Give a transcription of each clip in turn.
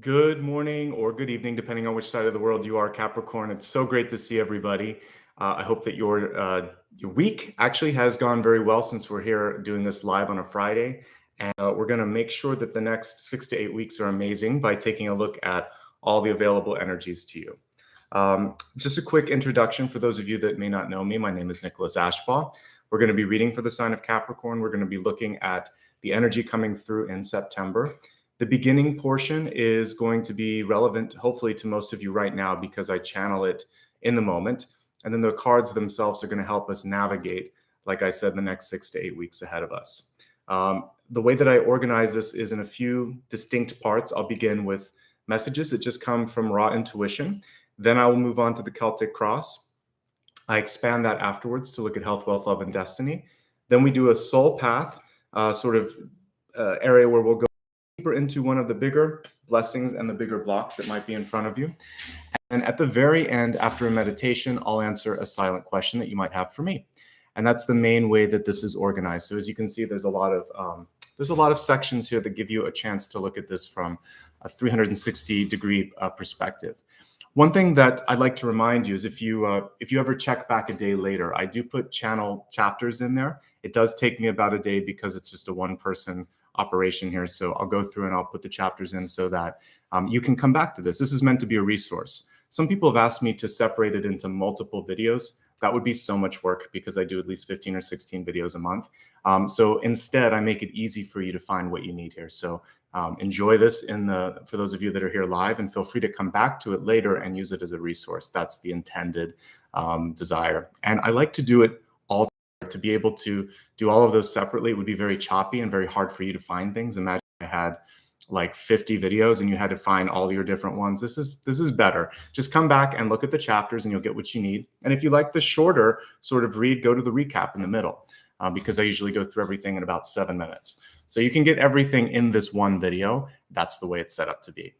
Good morning or good evening, depending on which side of the world you are, Capricorn. It's so great to see everybody. I hope that your week actually has gone very well since we're here doing this live on a Friday. And we're going to make sure that the next 6 to 8 weeks are amazing by taking a look at all the available energies to you. Just a quick introduction for those of you that may not know me. My name is Nicholas Ashbaugh. We're going to be reading for the sign of Capricorn. We're going to be looking at the energy coming through in September. The beginning portion is going to be relevant, hopefully, to most of you right now because I channel it in the moment. And then the cards themselves are going to help us navigate, like I said, the next 6 to 8 weeks ahead of us. The way that I organize this is in a few distinct parts. I'll begin with messages that just come from raw intuition. Then I will move on to the Celtic Cross. I expand that afterwards to look at health, wealth, love, and destiny. Then we do a soul path area where we'll go deeper into one of the bigger blessings and the bigger blocks that might be in front of you. And at the very end, after a meditation, I'll answer a silent question that you might have for me. And that's the main way that this is organized. So as you can see, there's a lot of sections here that give you a chance to look at this from a 360-degree perspective. One thing that I'd like to remind you is if you ever check back a day later, I do put channel chapters in there. It does take me about a day because it's just a one-person operation here. So I'll go through and I'll put the chapters in so that you can come back to this. This is meant to be a resource. Some people have asked me to separate it into multiple videos. That would be so much work because I do at least 15 or 16 videos a month. So instead, I make it easy for you to find what you need here. So enjoy this for those of you that are here live, and feel free to come back to it later and use it as a resource. That's the intended desire. And I like to do it all. To be able to do all of those separately would be very choppy and very hard for you to find things. Imagine I had like 50 videos and you had to find all your different ones. This is better. Just come back and look at the chapters and you'll get what you need. And if you like the shorter sort of read, go to the recap in the middle because I usually go through everything in about 7 minutes. So you can get everything in this one video. That's the way it's set up to be.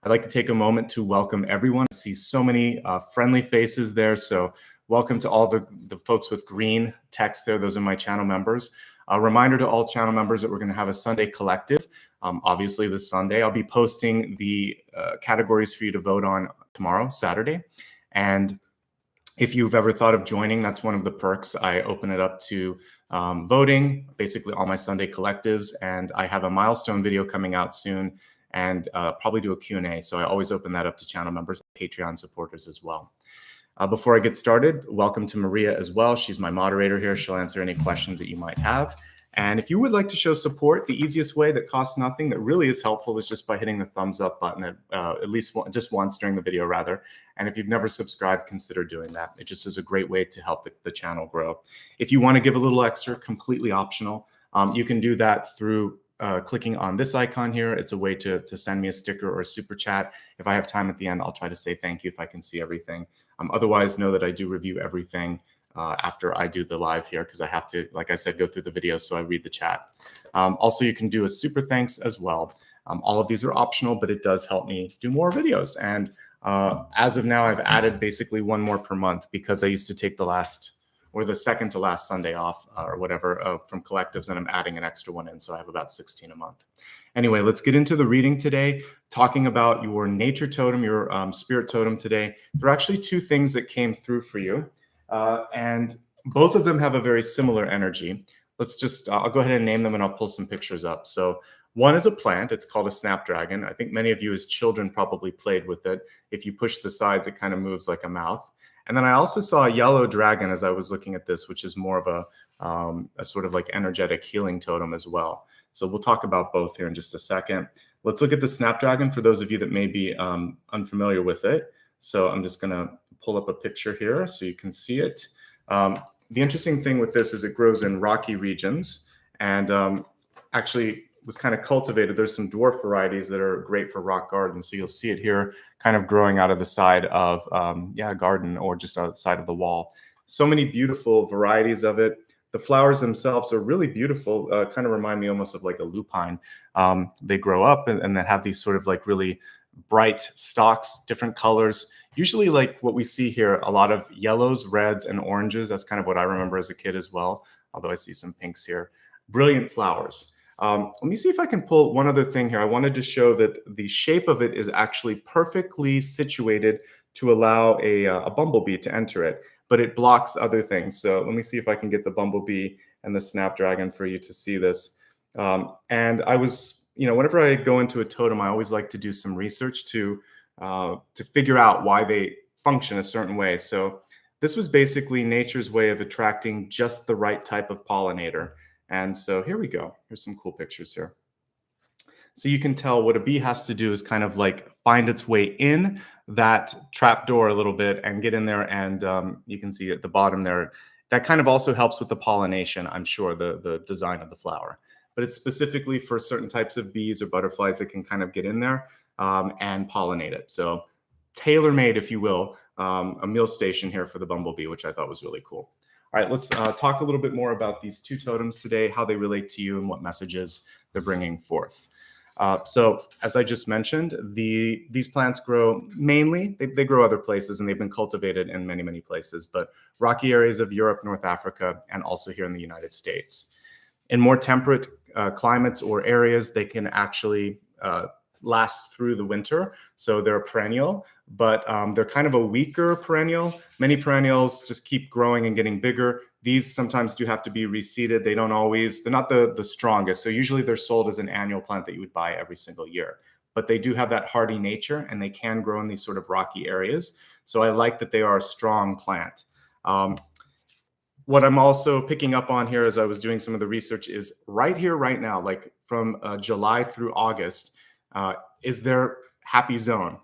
I'd like to take a moment to welcome everyone. I see so many friendly faces there. So welcome to all the folks with green text there. Those are my channel members. A reminder to all channel members that we're going to have a Sunday collective. Obviously, this Sunday, I'll be posting the categories for you to vote on tomorrow, Saturday. And if you've ever thought of joining, that's one of the perks. I open it up to voting, basically all my Sunday collectives. And I have a milestone video coming out soon and probably do a Q&A. So I always open that up to channel members, Patreon supporters as well. Before I get started, welcome to Maria as well. She's my moderator here. She'll answer any questions that you might have. And if you would like to show support, the easiest way that costs nothing, that really is helpful, is just by hitting the thumbs up button at least just once during the video, rather. And if you've never subscribed, consider doing that. It just is a great way to help the channel grow. If you want to give a little extra, completely optional, you can do that through clicking on this icon here. It's a way to send me a sticker or a super chat. If I have time at the end, I'll try to say thank you if I can see everything. Otherwise, know that I do review everything after I do the live here because I have to, like I said, go through the video, so I read the chat. Also, you can do a super thanks as well. All of these are optional, but it does help me do more videos. And as of now, I've added basically one more per month because I used to take the second to last Sunday off or whatever from collectives, and I'm adding an extra one in. So I have about 16 a month. Anyway, let's get into the reading today, talking about your nature totem, your spirit totem today. There are actually two things that came through for you, and both of them have a very similar energy. I'll go ahead and name them and I'll pull some pictures up. So one is a plant. It's called a snapdragon. I think many of you as children probably played with it. If you push the sides, it kind of moves like a mouth. And then I also saw a yellow dragon as I was looking at this, which is more of a sort of like energetic healing totem as well. So we'll talk about both here in just a second. Let's look at the snapdragon for those of you that may be unfamiliar with it. So I'm just going to pull up a picture here so you can see it. The interesting thing with this is it grows in rocky regions and actually was kind of cultivated. There's some dwarf varieties that are great for rock gardens. So you'll see it here kind of growing out of the side of a garden or just outside of the wall. So many beautiful varieties of it. The flowers themselves are really beautiful, kind of remind me almost of like a lupine. They grow up and then have these sort of like really bright stalks, different colors. Usually like what we see here, a lot of yellows, reds, and oranges. That's kind of what I remember as a kid as well, although I see some pinks here. Brilliant flowers. Let me see if I can pull one other thing here. I wanted to show that the shape of it is actually perfectly situated to allow a bumblebee to enter it, but it blocks other things. So let me see if I can get the bumblebee and the snapdragon for you to see this. And I was, whenever I go into a totem, I always like to do some research to figure out why they function a certain way. So this was basically nature's way of attracting just the right type of pollinator. And so here we go. Here's some cool pictures here. So you can tell what a bee has to do is kind of like find its way in that trap door a little bit and get in there. And you can see at the bottom there, that kind of also helps with the pollination, I'm sure, the design of the flower. But it's specifically for certain types of bees or butterflies that can kind of get in there and pollinate it. So tailor-made, if you will, a meal station here for the bumblebee, which I thought was really cool. All right, let's talk a little bit more about these two totems today, how they relate to you and what messages they're bringing forth. So as I just mentioned, these plants grow mainly, they grow other places and they've been cultivated in many, many places, but rocky areas of Europe, North Africa, and also here in the United States. In more temperate climates or areas, they can actually last through the winter. So they're a perennial, but they're kind of a weaker perennial. Many perennials just keep growing and getting bigger. These sometimes do have to be reseeded. They're not the strongest. So usually they're sold as an annual plant that you would buy every single year. But they do have that hardy nature and they can grow in these sort of rocky areas. So I like that they are a strong plant. What I'm also picking up on here as I was doing some of the research is right here, right now, like from July through August, is their happy zone.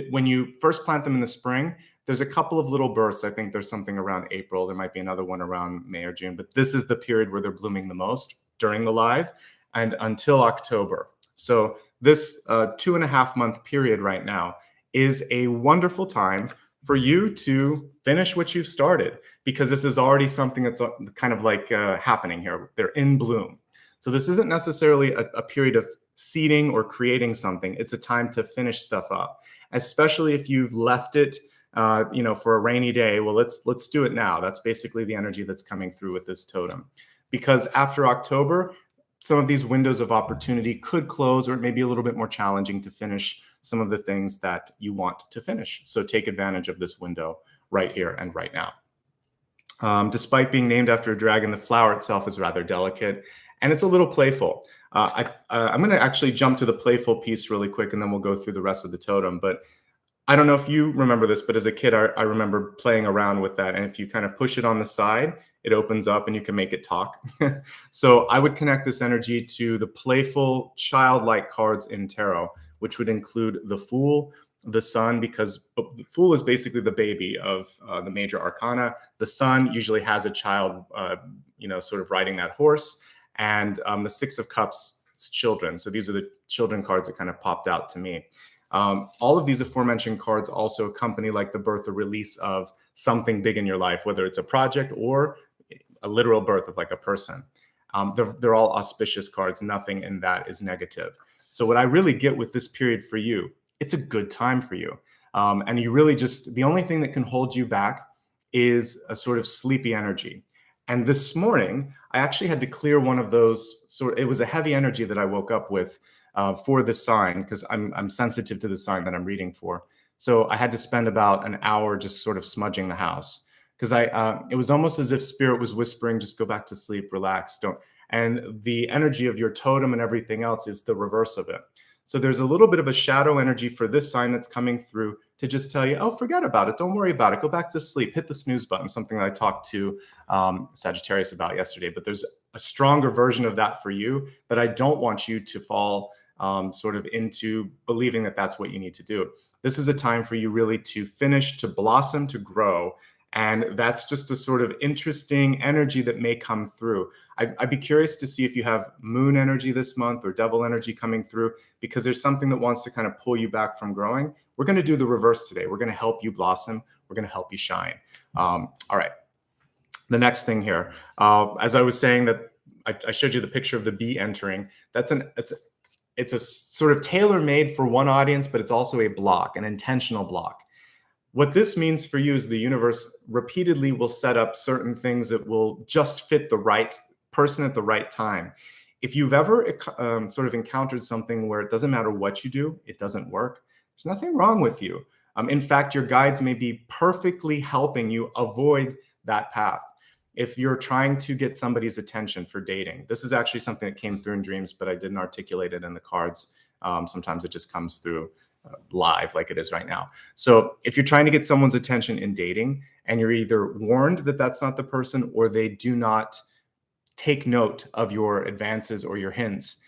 When you first plant them in the spring, there's a couple of little bursts. I think there's something around April. There might be another one around May or June, but this is the period where they're blooming the most during the live and until October. So this 2.5 month period right now is a wonderful time for you to finish what you've started, because this is already something that's kind of like happening here. They're in bloom. So this isn't necessarily a period of seeding or creating something. It's a time to finish stuff up, especially if you've left it for a rainy day. Well, let's do it now. That's basically the energy that's coming through with this totem, because after October, some of these windows of opportunity could close, or it may be a little bit more challenging to finish some of the things that you want to finish. So take advantage of this window right here and right now. Despite being named after a dragon, the flower itself is rather delicate and it's a little playful. I'm going to actually jump to the playful piece really quick and then we'll go through the rest of the totem. But I don't know if you remember this, but as a kid, I remember playing around with that. And if you kind of push it on the side, it opens up and you can make it talk. So I would connect this energy to the playful, childlike cards in tarot, which would include the Fool, the Sun, because the Fool is basically the baby of the major arcana. The Sun usually has a child, sort of riding that horse. And the Six of Cups, it's children. So these are the children cards that kind of popped out to me. All of these aforementioned cards also accompany like the birth or release of something big in your life, whether it's a project or a literal birth of like a person. They're all auspicious cards. Nothing in that is negative. So what I really get with this period for you, it's a good time for you. And you really the only thing that can hold you back is a sort of sleepy energy. And this morning, I actually had to clear one of those. It was a heavy energy that I woke up with for the sign, because I'm sensitive to the sign that I'm reading for. So I had to spend about an hour just sort of smudging the house, because it was almost as if spirit was whispering, just go back to sleep, relax, don't. And the energy of your totem and everything else is the reverse of it. So there's a little bit of a shadow energy for this sign that's coming through to just tell you, oh, forget about it. Don't worry about it. Go back to sleep. Hit the snooze button, something that I talked to Sagittarius about yesterday. But there's a stronger version of that for you that I don't want you to fall sort of into believing that that's what you need to do. This is a time for you really to finish, to blossom, to grow. And that's just a sort of interesting energy that may come through. I'd be curious to see if you have moon energy this month or devil energy coming through, because there's something that wants to kind of pull you back from growing. We're going to do the reverse today. We're going to help you blossom. We're going to help you shine. All right. The next thing here, as I was saying that I showed you the picture of the bee entering. It's a sort of tailor-made for one audience, but it's also a block, an intentional block. What this means for you is the universe repeatedly will set up certain things that will just fit the right person at the right time. If you've ever sort of encountered something where it doesn't matter what you do, it doesn't work, there's nothing wrong with you. In fact, your guides may be perfectly helping you avoid that path. If you're trying to get somebody's attention for dating, this is actually something that came through in dreams, but I didn't articulate it in the cards. Sometimes it just comes through live like it is right now. So if you're trying to get someone's attention in dating and you're either warned that that's not the person or they do not take note of your advances or your hints,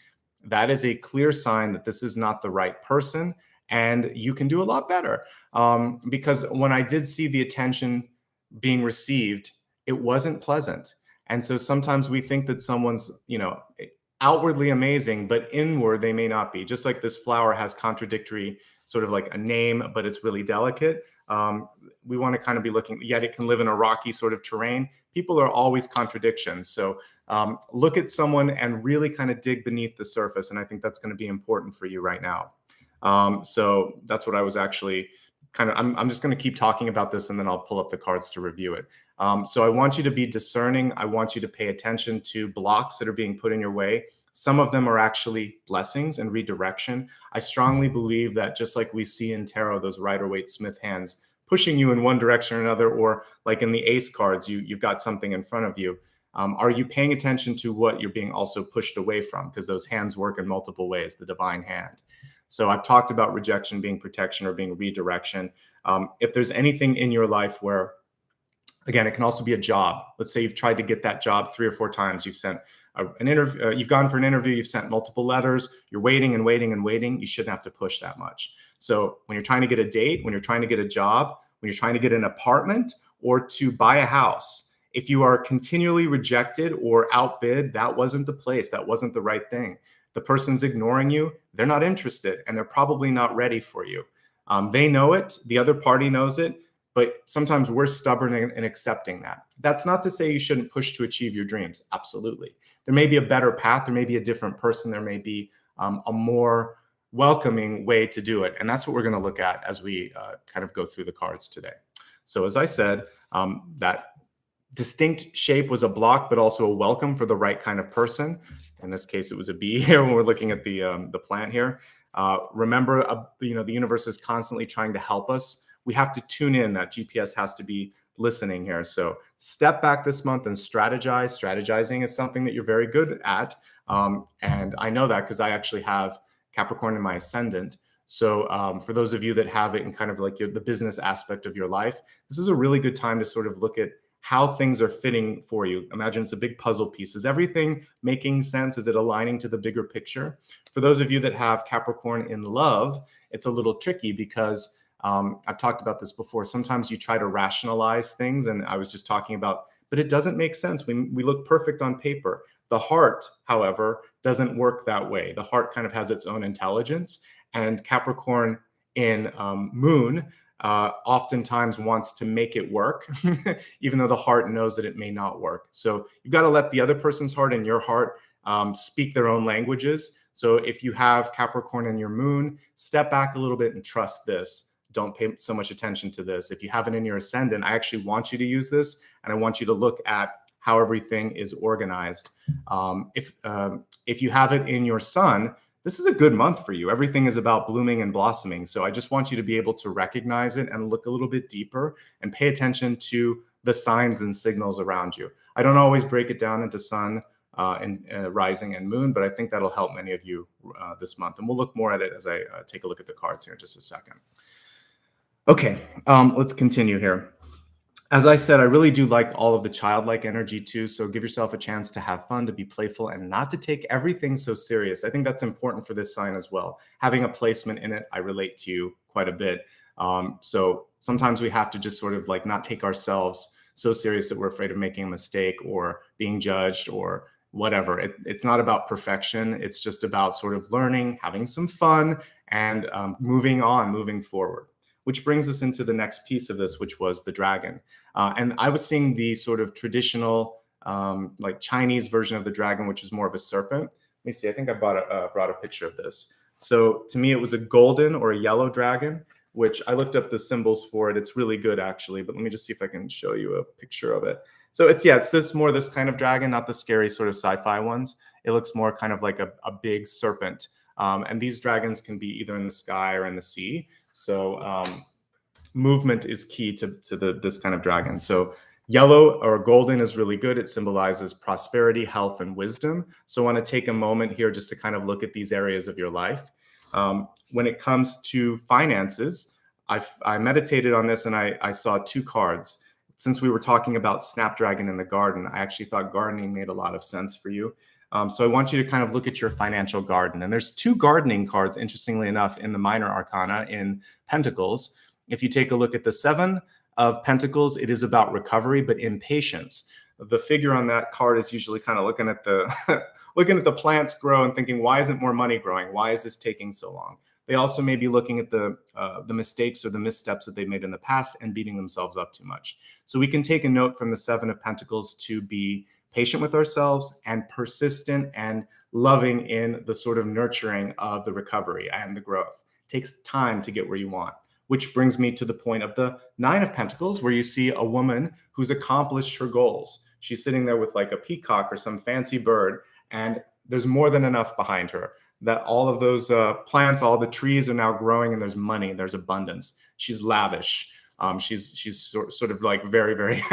that is a clear sign that this is not the right person and you can do a lot better. Because when I did see the attention being received, it wasn't pleasant. And so sometimes we think that someone's, outwardly amazing, but inward they may not be. Just like this flower has contradictory sort of like a name, but it's really delicate. We want to kind of be looking, yet it can live in a rocky sort of terrain. People are always contradictions. So look at someone and really kind of dig beneath the surface. And I think that's going to be important for you right now. So that's what I was actually I'm just going to keep talking about this and then I'll pull up the cards to review it. So I want you to be discerning. I want you to pay attention to blocks that are being put in your way. Some of them are actually blessings and redirection. I strongly believe that just like we see in tarot, those Rider-Waite-Smith hands pushing you in one direction or another, or like in the ace cards, you've got something in front of you. Are you paying attention to what you're being also pushed away from? Because those hands work in multiple ways, the divine hand. So I've talked about rejection being protection or being redirection. If there's anything in your life where, again, it can also be a job. Let's say you've tried to get that job 3 or 4 times. You've sent an interview. You've gone for an interview. You've sent multiple letters. You're waiting and waiting and waiting. You shouldn't have to push that much. So when you're trying to get a date, when you're trying to get a job, when you're trying to get an apartment or to buy a house, if you are continually rejected or outbid, that wasn't the place. That wasn't the right thing. The person's ignoring you. They're not interested, and they're probably not ready for you. They know it. The other party knows it. But sometimes we're stubborn in accepting that. That's not to say you shouldn't push to achieve your dreams. Absolutely. There may be a better path. There may be a different person. There may be a more welcoming way to do it. And that's what we're going to look at as we kind of go through the cards today. So as I said, that distinct shape was a block, but also a welcome for the right kind of person. In this case, it was a bee here when we're looking at the plant here. Remember, the universe is constantly trying to help us. We have to tune in. That GPS has to be listening here. So step back this month and strategize. Strategizing is something that you're very good at. And I know that because I actually have Capricorn in my ascendant. So for those of you that have it in kind of like the business aspect of your life, this is a really good time to sort of look at how things are fitting for you. Imagine it's a big puzzle piece. Is everything making sense? Is it aligning to the bigger picture? For those of you that have Capricorn in love, it's a little tricky because I've talked about this before. Sometimes you try to rationalize things, and I was just talking about, but it doesn't make sense. We look perfect on paper. The heart, however, doesn't work that way. The heart kind of has its own intelligence, and Capricorn in moon oftentimes wants to make it work, even though the heart knows that it may not work. So you've got to let the other person's heart and your heart speak their own languages. So if you have Capricorn in your moon, step back a little bit and trust this. Don't pay so much attention to this. If you have it in your ascendant, I actually want you to use this, and I want you to look at how everything is organized. If you have it in your sun, this is a good month for you. Everything is about blooming and blossoming. So I just want you to be able to recognize it and look a little bit deeper and pay attention to the signs and signals around you. I don't always break it down into sun and rising and moon, but I think that'll help many of you this month. And we'll look more at it as I take a look at the cards here in just a second. Okay, let's continue here. As I said, I really do like all of the childlike energy too. So give yourself a chance to have fun, to be playful, and not to take everything so serious. I think that's important for this sign as well. Having a placement in it, I relate to you quite a bit. So sometimes we have to just sort of like not take ourselves so serious that we're afraid of making a mistake or being judged or whatever. It's not about perfection. It's just about sort of learning, having some fun, and moving on, moving forward. Which brings us into the next piece of this, which was the dragon. And I was seeing the sort of traditional, like Chinese version of the dragon, which is more of a serpent. Let me see. I think I brought a picture of this. So to me, it was a golden or a yellow dragon, which I looked up the symbols for it. It's really good, actually. But let me just see if I can show you a picture of it. So it's this kind of dragon, not the scary sort of sci-fi ones. It looks more kind of like a big serpent. And these dragons can be either in the sky or in the sea. So movement is key to this kind of dragon. So yellow or golden is really good. It symbolizes prosperity, health, and wisdom. So I want to take a moment here just to kind of look at these areas of your life. When it comes to finances, I meditated on this and I saw two cards. Since we were talking about Snapdragon in the garden, I actually thought gardening made a lot of sense for you. So I want you to kind of look at your financial garden. And there's two gardening cards, interestingly enough, in the minor arcana in Pentacles. If you take a look at the Seven of Pentacles, it is about recovery, but impatience. The figure on that card is usually kind of looking at the looking at the plants grow and thinking, why isn't more money growing? Why is this taking so long? They also may be looking at the mistakes or the missteps that they made in the past and beating themselves up too much. So we can take a note from the Seven of Pentacles to be patient with ourselves and persistent and loving in the sort of nurturing of the recovery and the growth. It takes time to get where you want. Which brings me to the point of the Nine of Pentacles, where you see a woman who's accomplished her goals. She's sitting there with like a peacock or some fancy bird, and there's more than enough behind her. That all of those plants, all the trees are now growing, and there's money, there's abundance. She's lavish. She's sort of like very, very,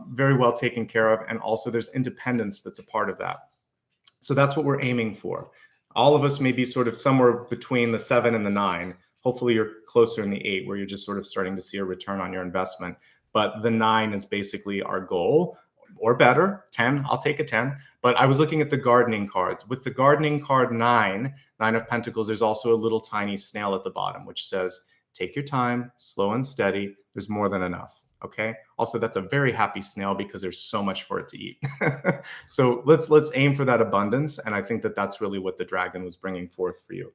very well taken care of. And also there's independence that's a part of that. So that's what we're aiming for. All of us may be sort of somewhere between the 7 and the 9. Hopefully you're closer in the 8 where you're just sort of starting to see a return on your investment. But the 9 is basically our goal, or better, 10, I'll take a 10. But I was looking at the gardening cards. With the gardening card 9 of Pentacles, there's also a little tiny snail at the bottom, which says, take your time, slow and steady. There's more than enough. Okay. Also, that's a very happy snail because there's so much for it to eat. So let's aim for that abundance. And I think that that's really what the dragon was bringing forth for you.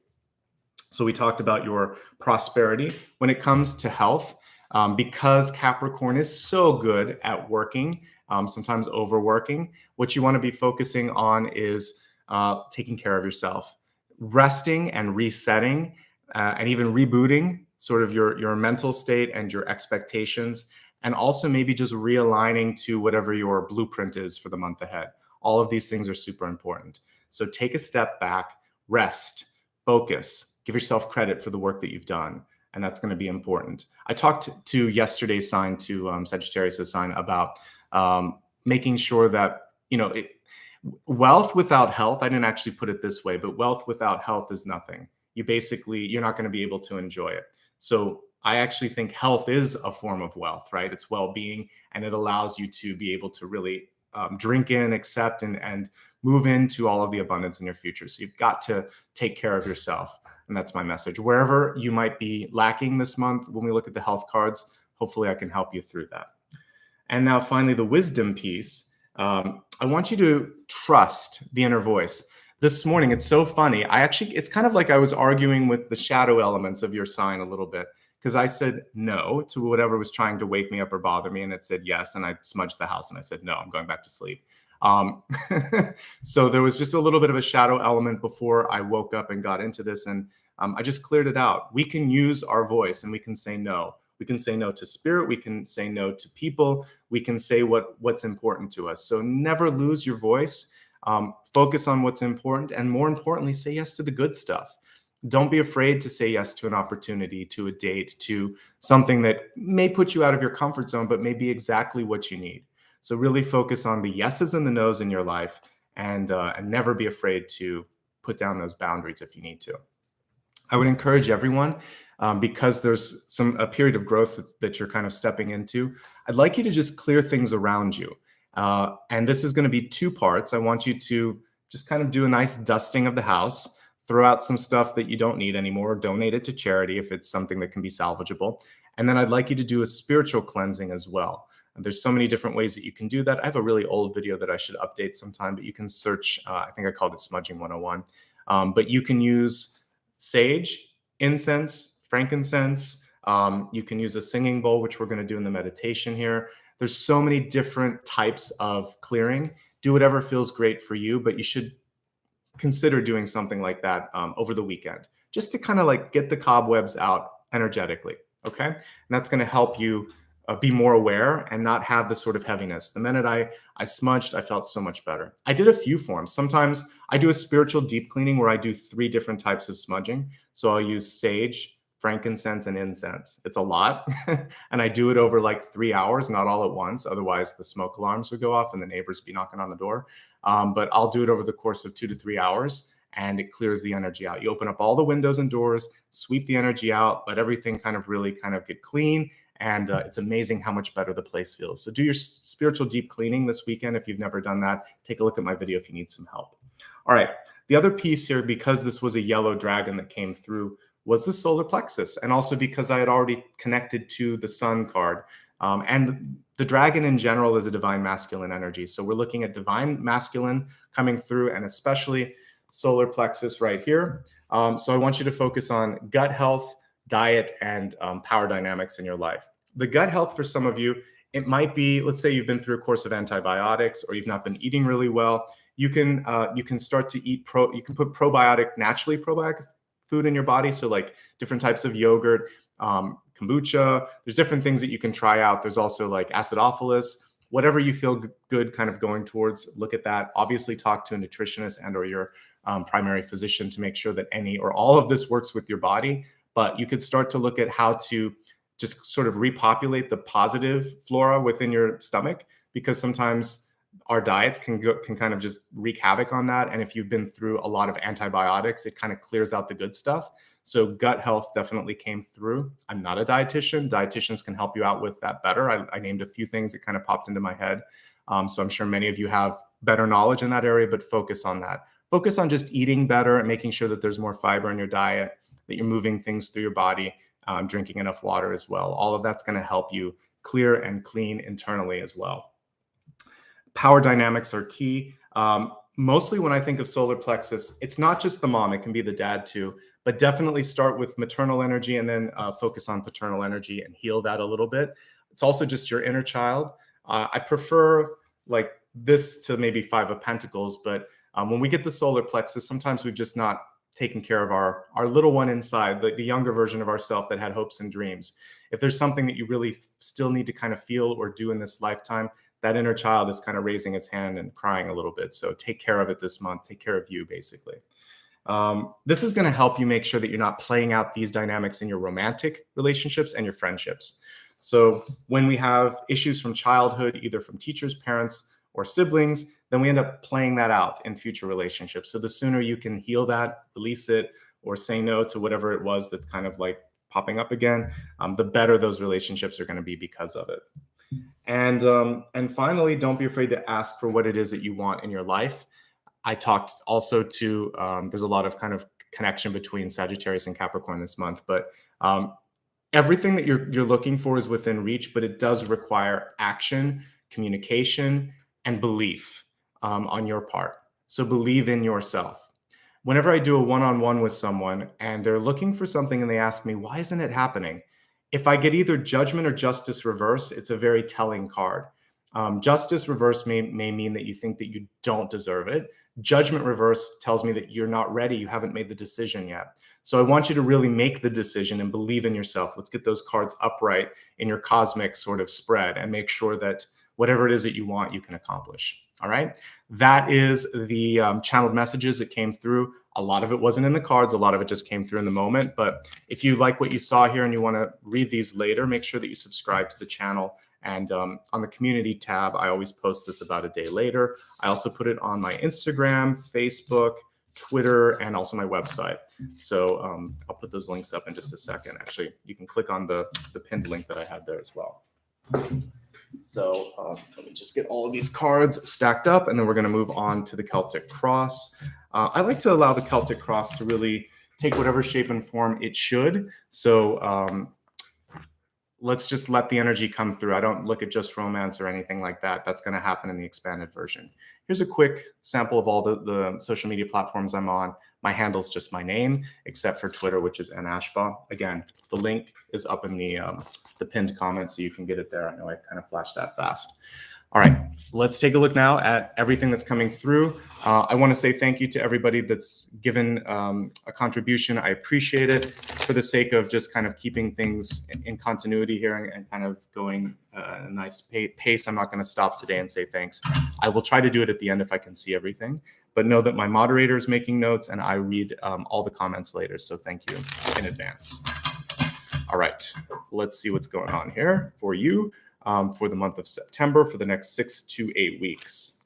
So we talked about your prosperity. When it comes to health, because Capricorn is so good at working, sometimes overworking, what you want to be focusing on is taking care of yourself, resting and resetting, and even rebooting sort of your mental state and your expectations, and also maybe just realigning to whatever your blueprint is for the month ahead. All of these things are super important. So take a step back, rest, focus, give yourself credit for the work that you've done. And that's going to be important. I talked to yesterday's sign, to Sagittarius' sign, about making sure that, wealth without health, I didn't actually put it this way, but wealth without health is nothing. You're not going to be able to enjoy it. So I actually think health is a form of wealth, right? It's well-being, and it allows you to be able to really drink in, accept, and move into all of the abundance in your future. So you've got to take care of yourself. And that's my message. Wherever you might be lacking this month, when we look at the health cards, hopefully I can help you through that. And now finally, the wisdom piece. I want you to trust the inner voice. This morning, it's so funny. It's kind of like I was arguing with the shadow elements of your sign a little bit, because I said no to whatever was trying to wake me up or bother me. And it said yes. And I smudged the house and I said, no, I'm going back to sleep. So there was just a little bit of a shadow element before I woke up and got into this. And I just cleared it out. We can use our voice and we can say no. We can say no to spirit. We can say no to people. We can say what's important to us. So never lose your voice. Focus on what's important. And more importantly, say yes to the good stuff. Don't be afraid to say yes to an opportunity, to a date, to something that may put you out of your comfort zone, but may be exactly what you need. So really focus on the yeses and the nos in your life, and never be afraid to put down those boundaries if you need to. I would encourage everyone, because there's a period of growth that you're kind of stepping into, I'd like you to just clear things around you. And this is going to be 2 parts. I want you to just kind of do a nice dusting of the house, throw out some stuff that you don't need anymore, donate it to charity if it's something that can be salvageable. And then I'd like you to do a spiritual cleansing as well. And there's so many different ways that you can do that. I have a really old video that I should update sometime, but you can search, I think I called it Smudging 101. But you can use sage, incense, frankincense. You can use a singing bowl, which we're going to do in the meditation here. There's so many different types of clearing. Do whatever feels great for you, but you should consider doing something like that over the weekend, just to kind of like get the cobwebs out energetically. Okay. And that's going to help you be more aware and not have the sort of heaviness. The minute I smudged, I felt so much better. I did a few forms. Sometimes I do a spiritual deep cleaning where I do 3 different types of smudging. So I'll use sage, frankincense, and incense. It's a lot. And I do it over like 3 hours, not all at once. Otherwise, the smoke alarms would go off and the neighbors would be knocking on the door. But I'll do it over the course of 2 to 3 hours, and it clears the energy out. You open up all the windows and doors, sweep the energy out, let everything kind of really kind of get clean. And it's amazing how much better the place feels. So do your spiritual deep cleaning this weekend. If you've never done that, take a look at my video if you need some help. All right. The other piece here, because this was a yellow dragon that came through, was the solar plexus. And also because I had already connected to the sun card. And the dragon in general is a divine masculine energy. So we're looking at divine masculine coming through, and especially solar plexus right here. So I want you to focus on gut health, diet, and power dynamics in your life. The gut health for some of you, it might be, let's say you've been through a course of antibiotics or you've not been eating really well. You can start to eat you can put naturally probiotic food in your body. So like different types of yogurt, kombucha, there's different things that you can try out. There's also like acidophilus, whatever you feel good kind of going towards, look at that. Obviously talk to a nutritionist and or your primary physician to make sure that any or all of this works with your body. But you could start to look at how to just sort of repopulate the positive flora within your stomach, because sometimes our diets can kind of just wreak havoc on that. And if you've been through a lot of antibiotics, it kind of clears out the good stuff. So gut health definitely came through. I'm not a dietitian. Dietitians can help you out with that better. I named a few things that kind of popped into my head. So I'm sure many of you have better knowledge in that area, but focus on that. Focus on just eating better and making sure that there's more fiber in your diet, that you're moving things through your body, drinking enough water as well. All of that's going to help you clear and clean internally as well. Power dynamics are key. Mostly when I think of solar plexus, it's not just the mom, it can be the dad too, but definitely start with maternal energy and then focus on paternal energy and heal that a little bit. It's also just your inner child. I prefer like this to maybe 5 of Pentacles, but when we get the solar plexus, sometimes we've just not taken care of our little one inside, the younger version of ourselves that had hopes and dreams. If there's something that you really still need to kind of feel or do in this lifetime, that inner child is kind of raising its hand and crying a little bit. So take care of it this month. Take care of you, basically. This is going to help you make sure that you're not playing out these dynamics in your romantic relationships and your friendships. So when we have issues from childhood, either from teachers, parents, or siblings, then we end up playing that out in future relationships. So the sooner you can heal that, release it, or say no to whatever it was that's kind of like popping up again, the better those relationships are going to be because of it. And finally, don't be afraid to ask for what it is that you want in your life. I talked also to, there's a lot of kind of connection between Sagittarius and Capricorn this month, but everything that you're looking for is within reach, but it does require action, communication, and belief on your part. So believe in yourself. Whenever I do a one-on-one with someone and they're looking for something and they ask me, why isn't it happening? If I get either judgment or justice reverse, it's a very telling card. Justice reverse may mean that you think that you don't deserve it. Judgment reverse tells me that you're not ready. You haven't made the decision yet. So I want you to really make the decision and believe in yourself. Let's get those cards upright in your cosmic sort of spread and make sure that whatever it is that you want, you can accomplish. All right. That is the channeled messages that came through. A lot of it wasn't in the cards. A lot of it just came through in the moment. But if you like what you saw here and you want to read these later, make sure that you subscribe to the channel. And on the community tab, I always post this about a day later. I also put it on my Instagram, Facebook, Twitter, and also my website. So I'll put those links up in just a second. Actually, you can click on the pinned link that I had there as well. So let me just get all of these cards stacked up, and then we're going to move on to the Celtic Cross. I like to allow the Celtic Cross to really take whatever shape and form it should. So let's just let the energy come through. I don't look at just romance or anything like that. That's going to happen in the expanded version. Here's a quick sample of all the social media platforms I'm on. My handle's just my name, except for Twitter, which is Ashbaugh. Again, the link is up in the pinned comment, so you can get it there. I know I kind of flashed that fast. All right, let's take a look now at everything that's coming through. I want to say thank you to everybody that's given a contribution. I appreciate it. For the sake of just kind of keeping things in continuity here and kind of going a nice pace, I'm not going to stop today and say thanks. I will try to do it at the end if I can see everything, but know that my moderator is making notes and I read all the comments later, so thank you in advance. All right, let's see what's going on here for you. For the month of September for the next 6 to 8 weeks.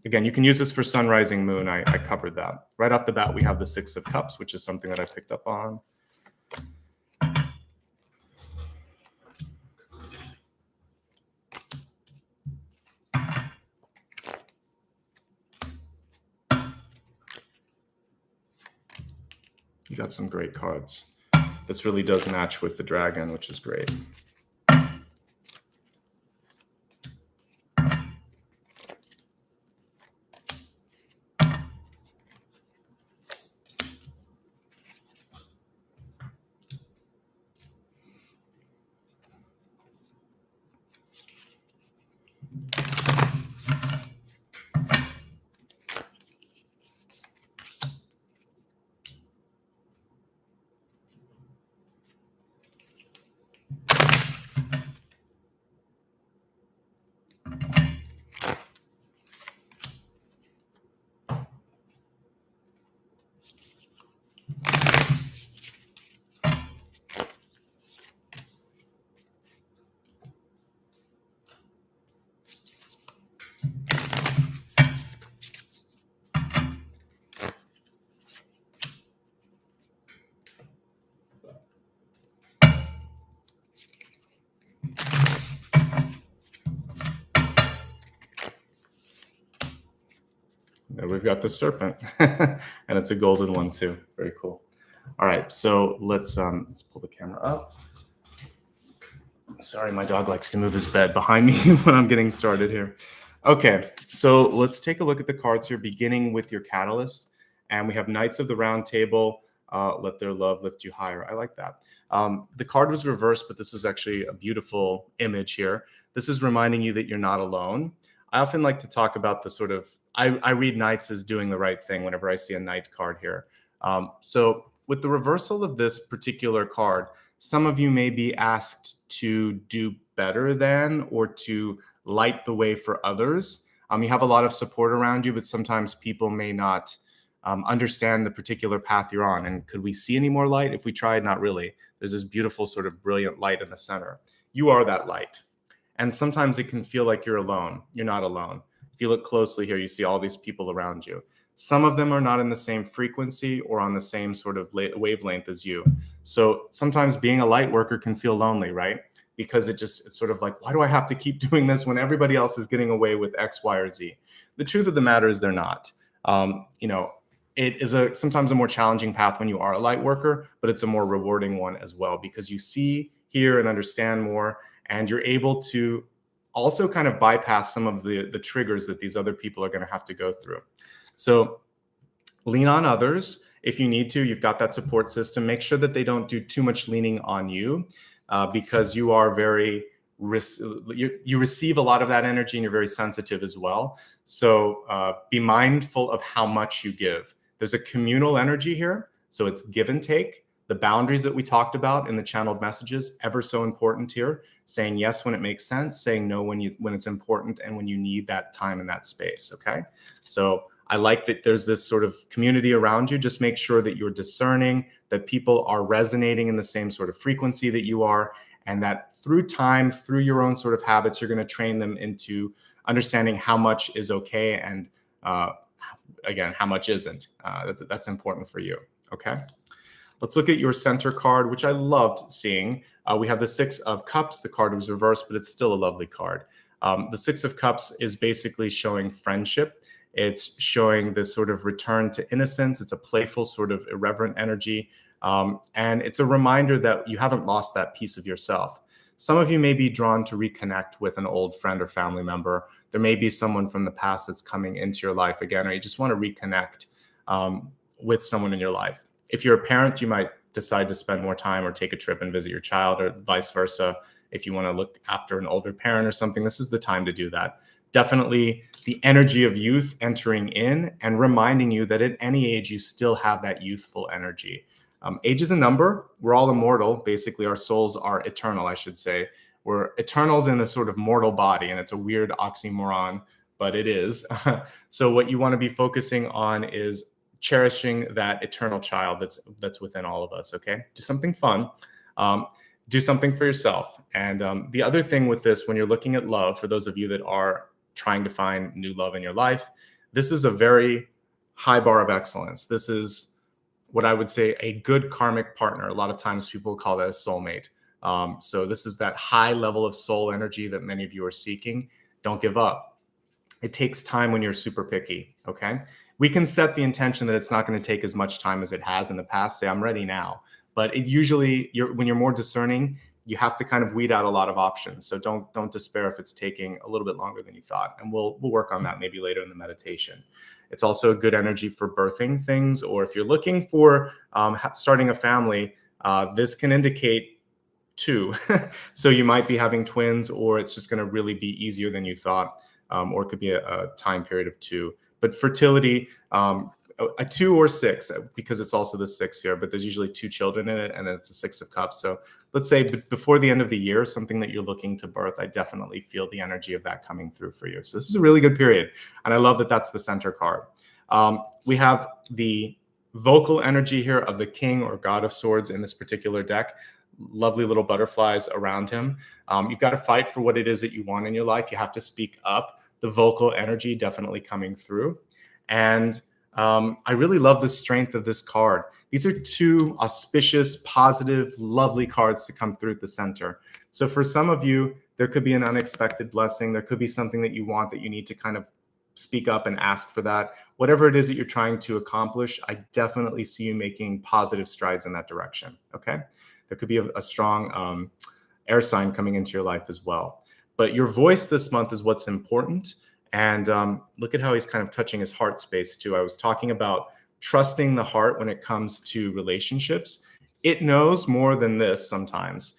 Again, you can use this for sun, rising, moon. I covered that. Right off the bat, we have the Six of Cups, which is something that I picked up on. You got some great cards. This really does match with the dragon, which is great. There we've got the serpent, and it's a golden one too. Very cool. All right, so let's pull the camera up. Sorry, my dog likes to move his bed behind me when I'm getting started here. Okay, so let's take a look at the cards here, beginning with your catalyst. And we have Knights of the Round Table, let their love lift you higher. I like that. The card was reversed, but this is actually a beautiful image here. This is reminding you that you're not alone. I often like to talk about the sort of, I read Knights as doing the right thing whenever I see a Knight card here. So with the reversal of this particular card, some of you may be asked to do better than or to light the way for others. You have a lot of support around you, but sometimes people may not understand the particular path you're on. And could we see any more light? If we tried, not really. There's this beautiful sort of brilliant light in the center. You are that light. And sometimes it can feel like you're alone. You're not alone. If you look closely here, you see all these people around you. Some of them are not in the same frequency or on the same sort of wavelength as you. So sometimes being a light worker can feel lonely, right? Because it's sort of like, why do I have to keep doing this when everybody else is getting away with X, Y, or Z? The truth of the matter is they're not. It is sometimes a more challenging path when you are a light worker, but it's a more rewarding one as well because you see, hear, and understand more, and you're able to also kind of bypass some of the triggers that these other people are going to have to go through. So lean on others if you need to. You've got that support system. Make sure that they don't do too much leaning on you because you are you receive a lot of that energy and you're very sensitive as well. So be mindful of how much you give. There's a communal energy here. So it's give and take. The boundaries that we talked about in the channeled messages, ever so important here. Saying yes when it makes sense, saying no when it's important and when you need that time and that space, okay? So I like that there's this sort of community around you. Just make sure that you're discerning, that people are resonating in the same sort of frequency that you are, and that through time, through your own sort of habits, you're going to train them into understanding how much is okay and, again, how much isn't. That's important for you, okay? Let's look at your center card, which I loved seeing. We have the Six of Cups. The card was reversed, but it's still a lovely card. The Six of Cups is basically showing friendship. It's showing this sort of return to innocence. It's a playful sort of irreverent energy. And it's a reminder that you haven't lost that piece of yourself. Some of you may be drawn to reconnect with an old friend or family member. There may be someone from the past that's coming into your life again, or you just want to reconnect with someone in your life. If you're a parent, you might decide to spend more time or take a trip and visit your child, or vice versa. if you want to look after an older parent or something, this is the time to do that. Definitely the energy of youth entering in and reminding you that at any age, you still have that youthful energy. Age is a number. We're all immortal. Basically, our souls are eternal, I should say. We're eternals in a sort of mortal body, and it's a weird oxymoron, but it is. So what you want to be focusing on is cherishing that eternal child that's within all of us, okay? Do something fun. Do something for yourself. And the other thing with this, when you're looking at love, for those of you that are trying to find new love in your life, this is a very high bar of excellence. This is what I would say a good karmic partner. A lot of times people call that a soulmate. So this is that high level of soul energy that many of you are seeking. Don't give up. It takes time when you're super picky, okay? We can set the intention that it's not going to take as much time as it has in the past. Say, I'm ready now. But it usually, when you're more discerning, you have to kind of weed out a lot of options. So don't despair if it's taking a little bit longer than you thought. And we'll work on that maybe later in the meditation. It's also a good energy for birthing things, or if you're looking for starting a family, this can indicate two. So you might be having twins, or it's just going to really be easier than you thought, or it could be a time period of two. But fertility, a 2 or 6, because it's also the 6 here, but there's usually 2 children in it, and then it's a 6 of cups. So let's say before the end of the year, something that you're looking to birth, I definitely feel the energy of that coming through for you. So this is a really good period. And I love that that's the center card. We have the vocal energy here of the King or God of Swords in this particular deck. Lovely little butterflies around him. You've got to fight for what it is that you want in your life. You have to speak up. The vocal energy definitely coming through. And I really love the strength of this card. These are 2 auspicious, positive, lovely cards to come through at the center. So for some of you, there could be an unexpected blessing. There could be something that you want that you need to kind of speak up and ask for that. Whatever it is that you're trying to accomplish, I definitely see you making positive strides in that direction, okay? There could be a strong air sign coming into your life as well. But your voice this month is what's important. And look at how he's kind of touching his heart space too. I was talking about trusting the heart when it comes to relationships. It knows more than this sometimes,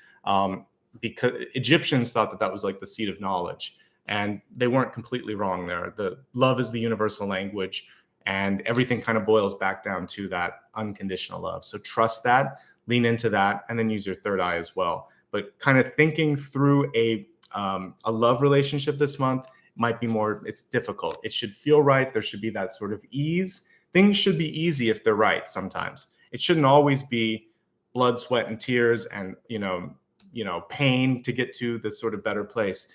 because Egyptians thought that that was like the seat of knowledge, and they weren't completely wrong there. The love is the universal language, and everything kind of boils back down to that unconditional love. So trust that, lean into that, and then use your third eye as well. But kind of thinking through a love relationship this month might be more, it's difficult. It should feel right. There should be that sort of ease. Things should be easy if they're right sometimes. It shouldn't always be blood, sweat, and tears and, pain to get to this sort of better place.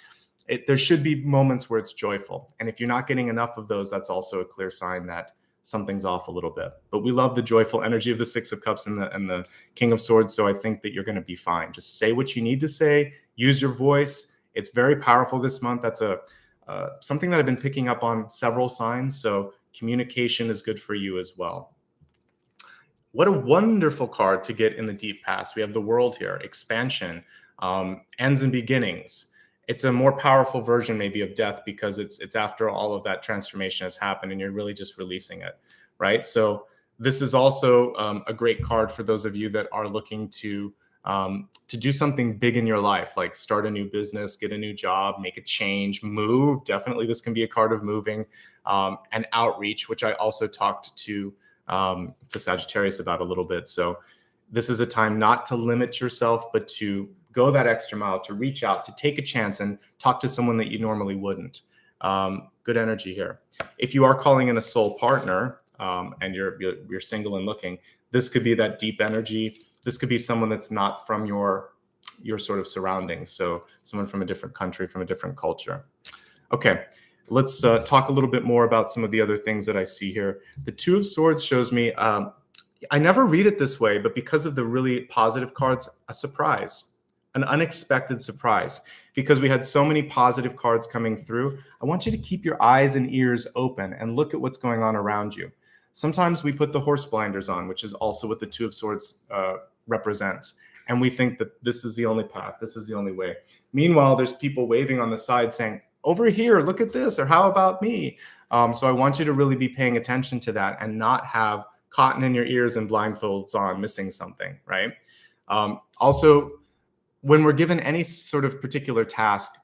There should be moments where it's joyful. And if you're not getting enough of those, that's also a clear sign that something's off a little bit. But we love the joyful energy of the 6 of Cups and the King of Swords. So I think that you're going to be fine. Just say what you need to say. Use your voice. It's very powerful this month. That's something that I've been picking up on several signs. So communication is good for you as well. What a wonderful card to get in the deep past. We have the World here, expansion, ends and beginnings. It's a more powerful version maybe of death, because it's after all of that transformation has happened and you're really just releasing it, right? So this is also a great card for those of you that are looking to do something big in your life, like start a new business, get a new job, make a change, move. Definitely this can be a card of moving, and outreach, which I also talked to Sagittarius about a little bit. So this is a time not to limit yourself, but to go that extra mile, to reach out, to take a chance and talk to someone that you normally wouldn't. Good energy here. If you are calling in a soul partner, and you're single and looking, this could be that deep energy. This could be someone that's not from your sort of surroundings. So someone from a different country, from a different culture. Okay, let's talk a little bit more about some of the other things that I see here. The 2 of Swords shows me, I never read it this way, but because of the really positive cards, a surprise, an unexpected surprise. Because we had so many positive cards coming through, I want you to keep your eyes and ears open and look at what's going on around you. Sometimes we put the horse blinders on, which is also what the 2 of Swords represents. And we think that this is the only path, this is the only way. Meanwhile, there's people waving on the side saying, over here, look at this, or how about me? So I want you to really be paying attention to that and not have cotton in your ears and blindfolds on, missing something, right? Also, when we're given any sort of particular task,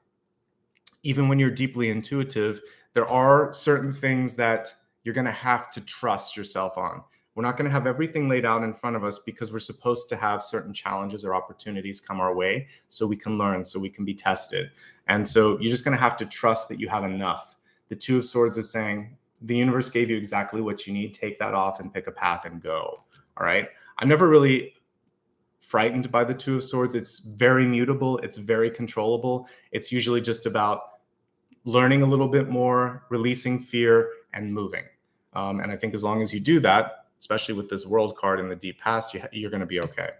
even when you're deeply intuitive, there are certain things that you're going to have to trust yourself on. We're not going to have everything laid out in front of us because we're supposed to have certain challenges or opportunities come our way so we can learn, so we can be tested. And so you're just going to have to trust that you have enough. The Two of Swords is saying, the universe gave you exactly what you need. Take that off and pick a path and go. All right. I'm never really frightened by the Two of Swords. It's very mutable. It's very controllable. It's usually just about learning a little bit more, releasing fear, and moving. And I think as long as you do that, especially with this World card in the deep past, you're going to be okay.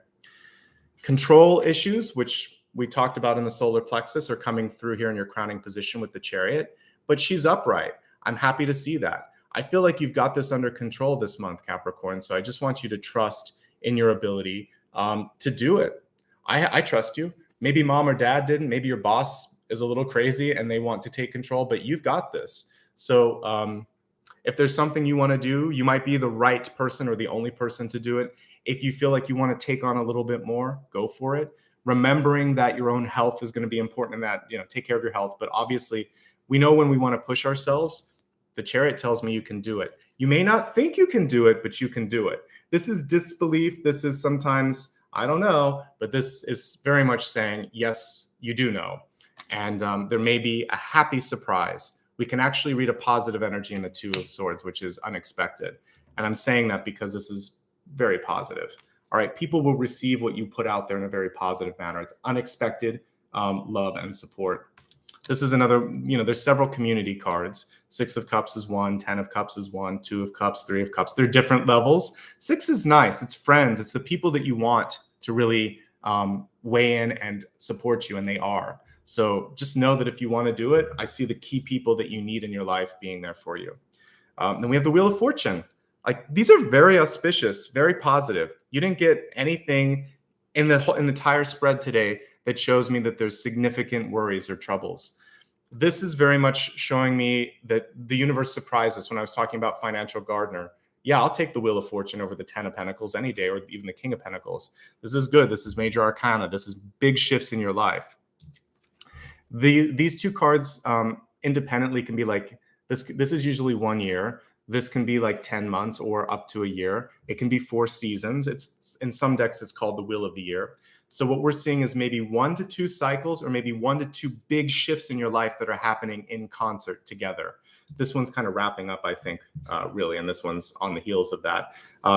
Control issues, which we talked about in the solar plexus, are coming through here in your crowning position with the Chariot, but she's upright. I'm happy to see that. I feel like you've got this under control this month, Capricorn. So I just want you to trust in your ability to do it. I trust you. Maybe mom or dad didn't. Maybe your boss is a little crazy and they want to take control, but you've got this. So if there's something you want to do, you might be the right person or the only person to do it. If you feel like you want to take on a little bit more, go for it. Remembering that your own health is going to be important in that, take care of your health. But obviously, we know when we want to push ourselves, the Chariot tells me you can do it. You may not think you can do it, but you can do it. This is disbelief. This is sometimes, I don't know, but this is very much saying, yes, you do know. And there may be a happy surprise. We can actually read a positive energy in the Two of Swords, which is unexpected. And I'm saying that because this is very positive. All right, people will receive what you put out there in a very positive manner. It's unexpected love and support. This is another, there's several community cards. 6 of Cups is one, 10 of Cups is one, 2 of Cups, 3 of Cups. They're different levels. 6 is nice. It's friends. It's the people that you want to really weigh in and support you, and they are. So just know that if you want to do it, I see the key people that you need in your life being there for you. Then we have the Wheel of Fortune. Like, these are very auspicious, very positive. You didn't get anything in the entire spread today that shows me that there's significant worries or troubles. This is very much showing me that the universe surprised us when I was talking about financial gardener. Yeah, I'll take the Wheel of Fortune over the 10 of Pentacles any day, or even the King of Pentacles. This is good. This is major arcana. This is big shifts in your life. These two cards independently can be like, this is usually 1 year. This can be like 10 months or up to a year. It can be 4 seasons. It's in some decks, it's called the Wheel of the Year. So what we're seeing is maybe 1 to 2 cycles, or maybe 1 to 2 big shifts in your life that are happening in concert together. This one's kind of wrapping up, I think, really, and this one's on the heels of that.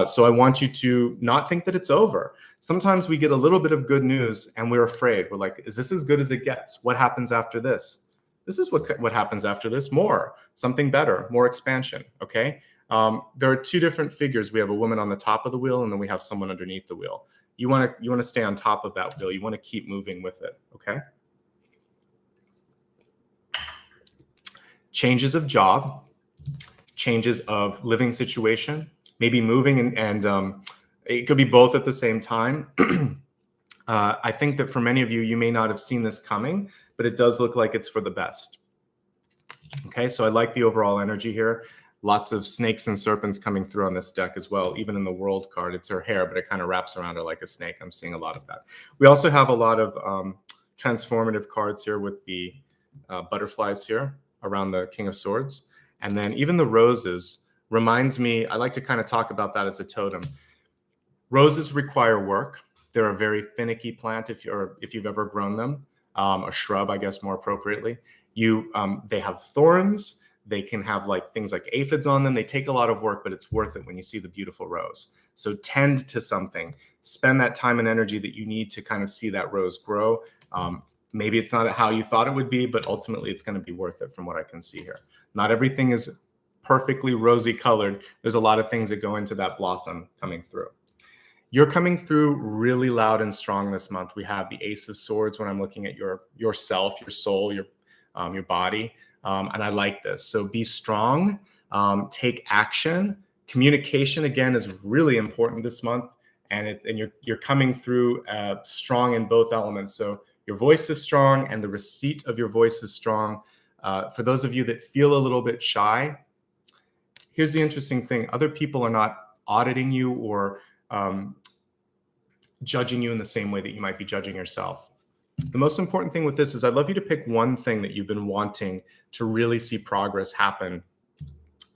So I want you to not think that it's over. Sometimes we get a little bit of good news and we're afraid. We're like, is this as good as it gets? What happens after this? This is what happens after this. More, something better, more expansion, okay? There are 2 different figures. We have a woman on the top of the wheel, and then we have someone underneath the wheel. You want to stay on top of that wheel. You want to keep moving with it, okay? Changes of job, changes of living situation, maybe moving, and it could be both at the same time. I think that for many of you, you may not have seen this coming, but it does look like it's for the best. Okay, so I like the overall energy here. Lots of snakes and serpents coming through on this deck as well. Even in the World card, it's her hair, but it kind of wraps around her like a snake. I'm seeing a lot of that. We also have a lot of transformative cards here with the butterflies here around the King of Swords. And then even the roses reminds me, I like to kind of talk about that as a totem. Roses require work. They're a very finicky plant if you've ever grown them, a shrub, I guess, more appropriately. They have thorns. They can have things like aphids on them. They take a lot of work, but it's worth it when you see the beautiful rose. So tend to something. Spend that time and energy that you need to kind of see that rose grow. Maybe it's not how you thought it would be, but ultimately it's going to be worth it from what I can see here. Not everything is perfectly rosy colored. There's a lot of things that go into that blossom coming through. You're coming through really loud and strong this month. We have the Ace of Swords when I'm looking at yourself, your soul, your body. And I like this. So be strong, take action. Communication, again, is really important this month. And you're coming through strong in both elements. So your voice is strong and the receipt of your voice is strong. For those of you that feel a little bit shy, here's the interesting thing. Other people are not auditing you or judging you in the same way that you might be judging yourself. The most important thing with this is I'd love you to pick one thing that you've been wanting to really see progress happen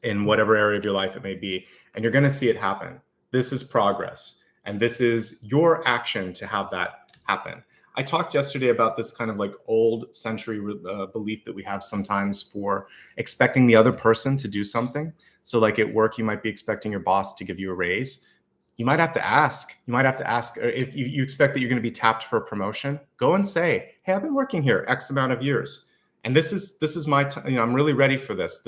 in whatever area of your life it may be, and you're going to see it happen. This is progress, and this is your action to have that happen. I talked yesterday about this kind of like old century belief that we have sometimes for expecting the other person to do something. So like at work, you might be expecting your boss to give you a raise. You might have to ask. You might have to ask if you expect that you're going to be tapped for a promotion. Go and say, "Hey, I've been working here X amount of years, and this is my time. You know, I'm really ready for this.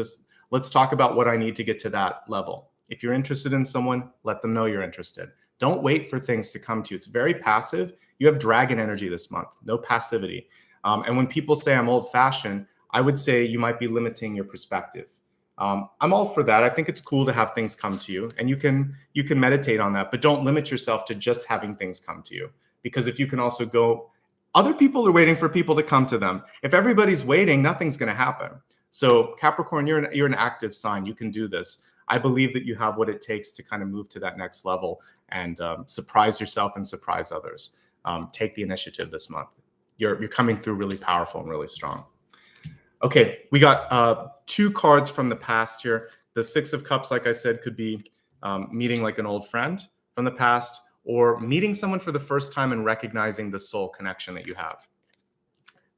Let's talk about what I need to get to that level." If you're interested in someone, let them know you're interested. Don't wait for things to come to you. It's very passive. You have dragon energy this month, no passivity. And when people say I'm old-fashioned, I would say you might be limiting your perspective. I'm all for that. I think it's cool to have things come to you, and you can meditate on that, but don't limit yourself to just having things come to you. Because if you can also go, other people are waiting for people to come to them. If everybody's waiting, nothing's going to happen. So Capricorn, you're an active sign. You can do this. I believe that you have what it takes to kind of move to that next level and surprise yourself and surprise others. Take the initiative this month. You're coming through really powerful and really strong. Okay, we got 2 cards from the past here. The 6 of Cups, like I said, could be meeting like an old friend from the past, or meeting someone for the first time and recognizing the soul connection that you have.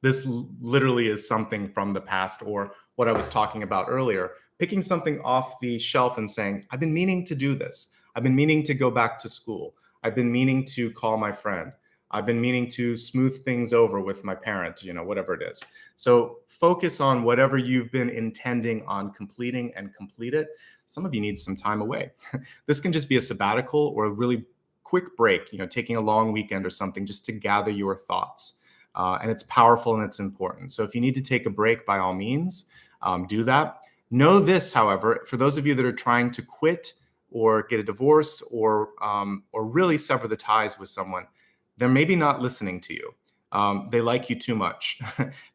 This literally is something from the past, or what I was talking about earlier, picking something off the shelf and saying, I've been meaning to do this. I've been meaning to go back to school. I've been meaning to call my friend. I've been meaning to smooth things over with my parent, you know, whatever it is. So focus on whatever you've been intending on completing and complete it. Some of you need some time away. This can just be a sabbatical or a really quick break, you know, taking a long weekend or something just to gather your thoughts. And it's powerful and it's important. So if you need to take a break, by all means, do that. Know this, however, for those of you that are trying to quit or get a divorce or really sever the ties with someone, they're maybe not listening to you. They like you too much.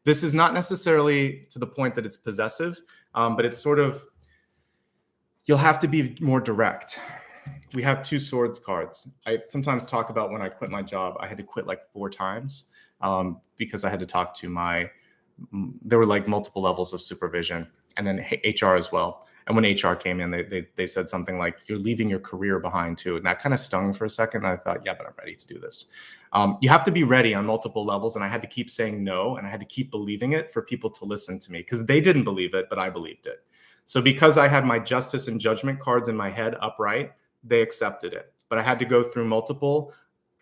This is not necessarily to the point that it's possessive, but it's sort of, you'll have to be more direct. We have 2 swords cards. I sometimes talk about when I quit my job, I had to quit like 4 times because I had to talk to there were like multiple levels of supervision and then HR as well. And when HR came in, they said something like, you're leaving your career behind too. And that kind of stung for a second. And I thought, yeah, but I'm ready to do this. You have to be ready on multiple levels. And I had to keep saying no. And I had to keep believing it for people to listen to me because they didn't believe it, but I believed it. So because I had my justice and judgment cards in my head upright, they accepted it. But I had to go through multiple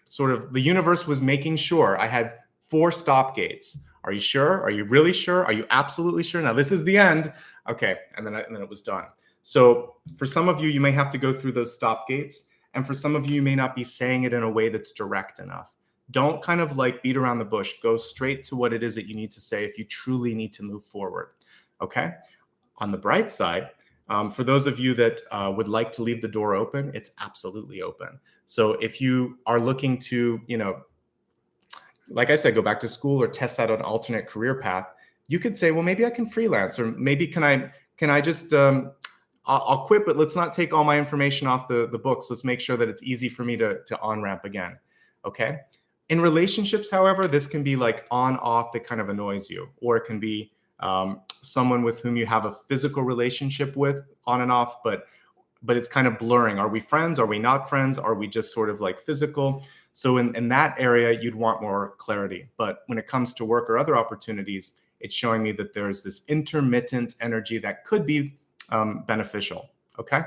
the universe was making sure I had 4 stop gates. Are you sure? Are you really sure? Are you absolutely sure? Now this is the end. Okay. And then it was done. So for some of you, you may have to go through those stop gates. And for some of you, you may not be saying it in a way that's direct enough. Don't kind of like beat around the bush. Go straight to what it is that you need to say if you truly need to move forward. Okay. On the bright side, for those of you that would like to leave the door open, it's absolutely open. So if you are looking to, you know, like I said, go back to school or test out an alternate career path, you could say, well, maybe I can freelance, or maybe can I just, I'll quit, but let's not take all my information off the books. Let's make sure that it's easy for me to on-ramp again. Okay. In relationships, however, this can be like on, off that kind of annoys you, or it can be someone with whom you have a physical relationship with on and off, but it's kind of blurring. Are we friends? Are we not friends? Are we just sort of like physical? So in that area, you'd want more clarity. But when it comes to work or other opportunities, it's showing me that there's this intermittent energy that could be beneficial. Okay.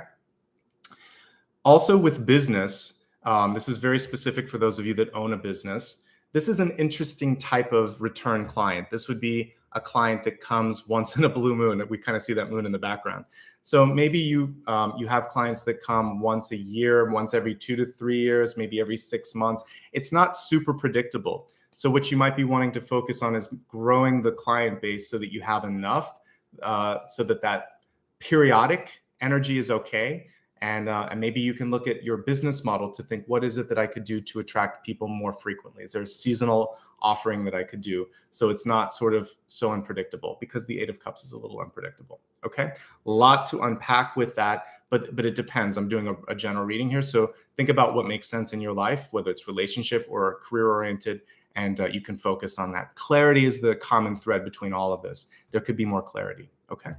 Also with business, this is very specific for those of you that own a business. This is an interesting type of return client. This would be a client that comes once in a blue moon. We kind of see that moon in the background. So maybe you have clients that come once a year, once every 2 to 3 years, maybe every 6 months. It's not super predictable. So what you might be wanting to focus on is growing the client base so that you have enough so that periodic energy is okay. And maybe you can look at your business model to think, what is it that I could do to attract people more frequently? Is there a seasonal offering that I could do so it's not sort of so unpredictable? Because the 8 of Cups is a little unpredictable. Okay, a lot to unpack with that, but it depends. I'm doing a general reading here, so think about what makes sense in your life, whether it's relationship or career oriented, and you can focus on that. Clarity is the common thread between all of this. There could be more clarity. Okay.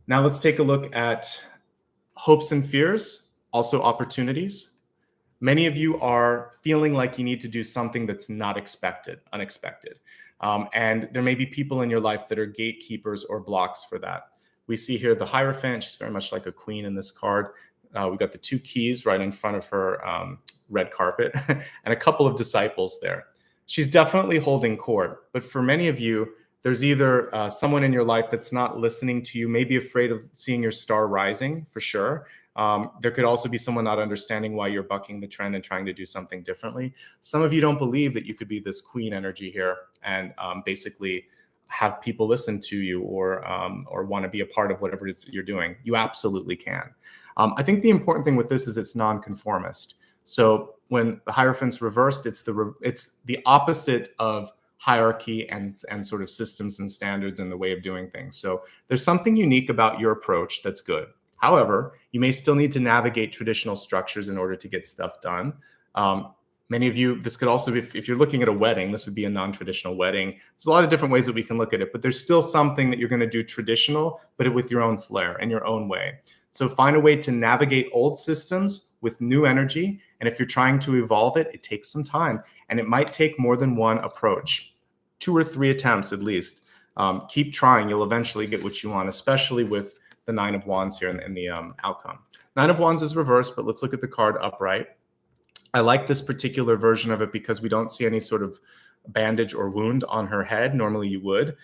Now let's take a look at hopes and fears, also opportunities. Many of you are feeling like you need to do something that's not unexpected. And there may be people in your life that are gatekeepers or blocks for that. We see here the Hierophant. She's very much like a queen in this card. We've got the 2 keys right in front of her red carpet and a couple of disciples there. She's definitely holding court. But for many of you, there's either someone in your life that's not listening to you, maybe afraid of seeing your star rising, for sure. There could also be someone not understanding why you're bucking the trend and trying to do something differently. Some of you don't believe that you could be this queen energy here and basically have people listen to you or want to be a part of whatever it is that you're doing. You absolutely can. I think the important thing with this is it's nonconformist. So when the Hierophant's reversed, it's the opposite of hierarchy and sort of systems and standards and the way of doing things. So there's something unique about your approach that's good. However, you may still need to navigate traditional structures in order to get stuff done. Many of you, this could also be, if you're looking at a wedding, this would be a non-traditional wedding. There's a lot of different ways that we can look at it, but there's still something that you're going to do traditional, but with your own flair and your own way. So find a way to navigate old systems with new energy. And if you're trying to evolve it, it takes some time. And it might take more than one approach, 2 or 3 attempts at least. Keep trying. You'll eventually get what you want, especially with the 9 of Wands here in the outcome. 9 of Wands is reversed, but let's look at the card upright. I like this particular version of it because we don't see any sort of bandage or wound on her head. Normally you would.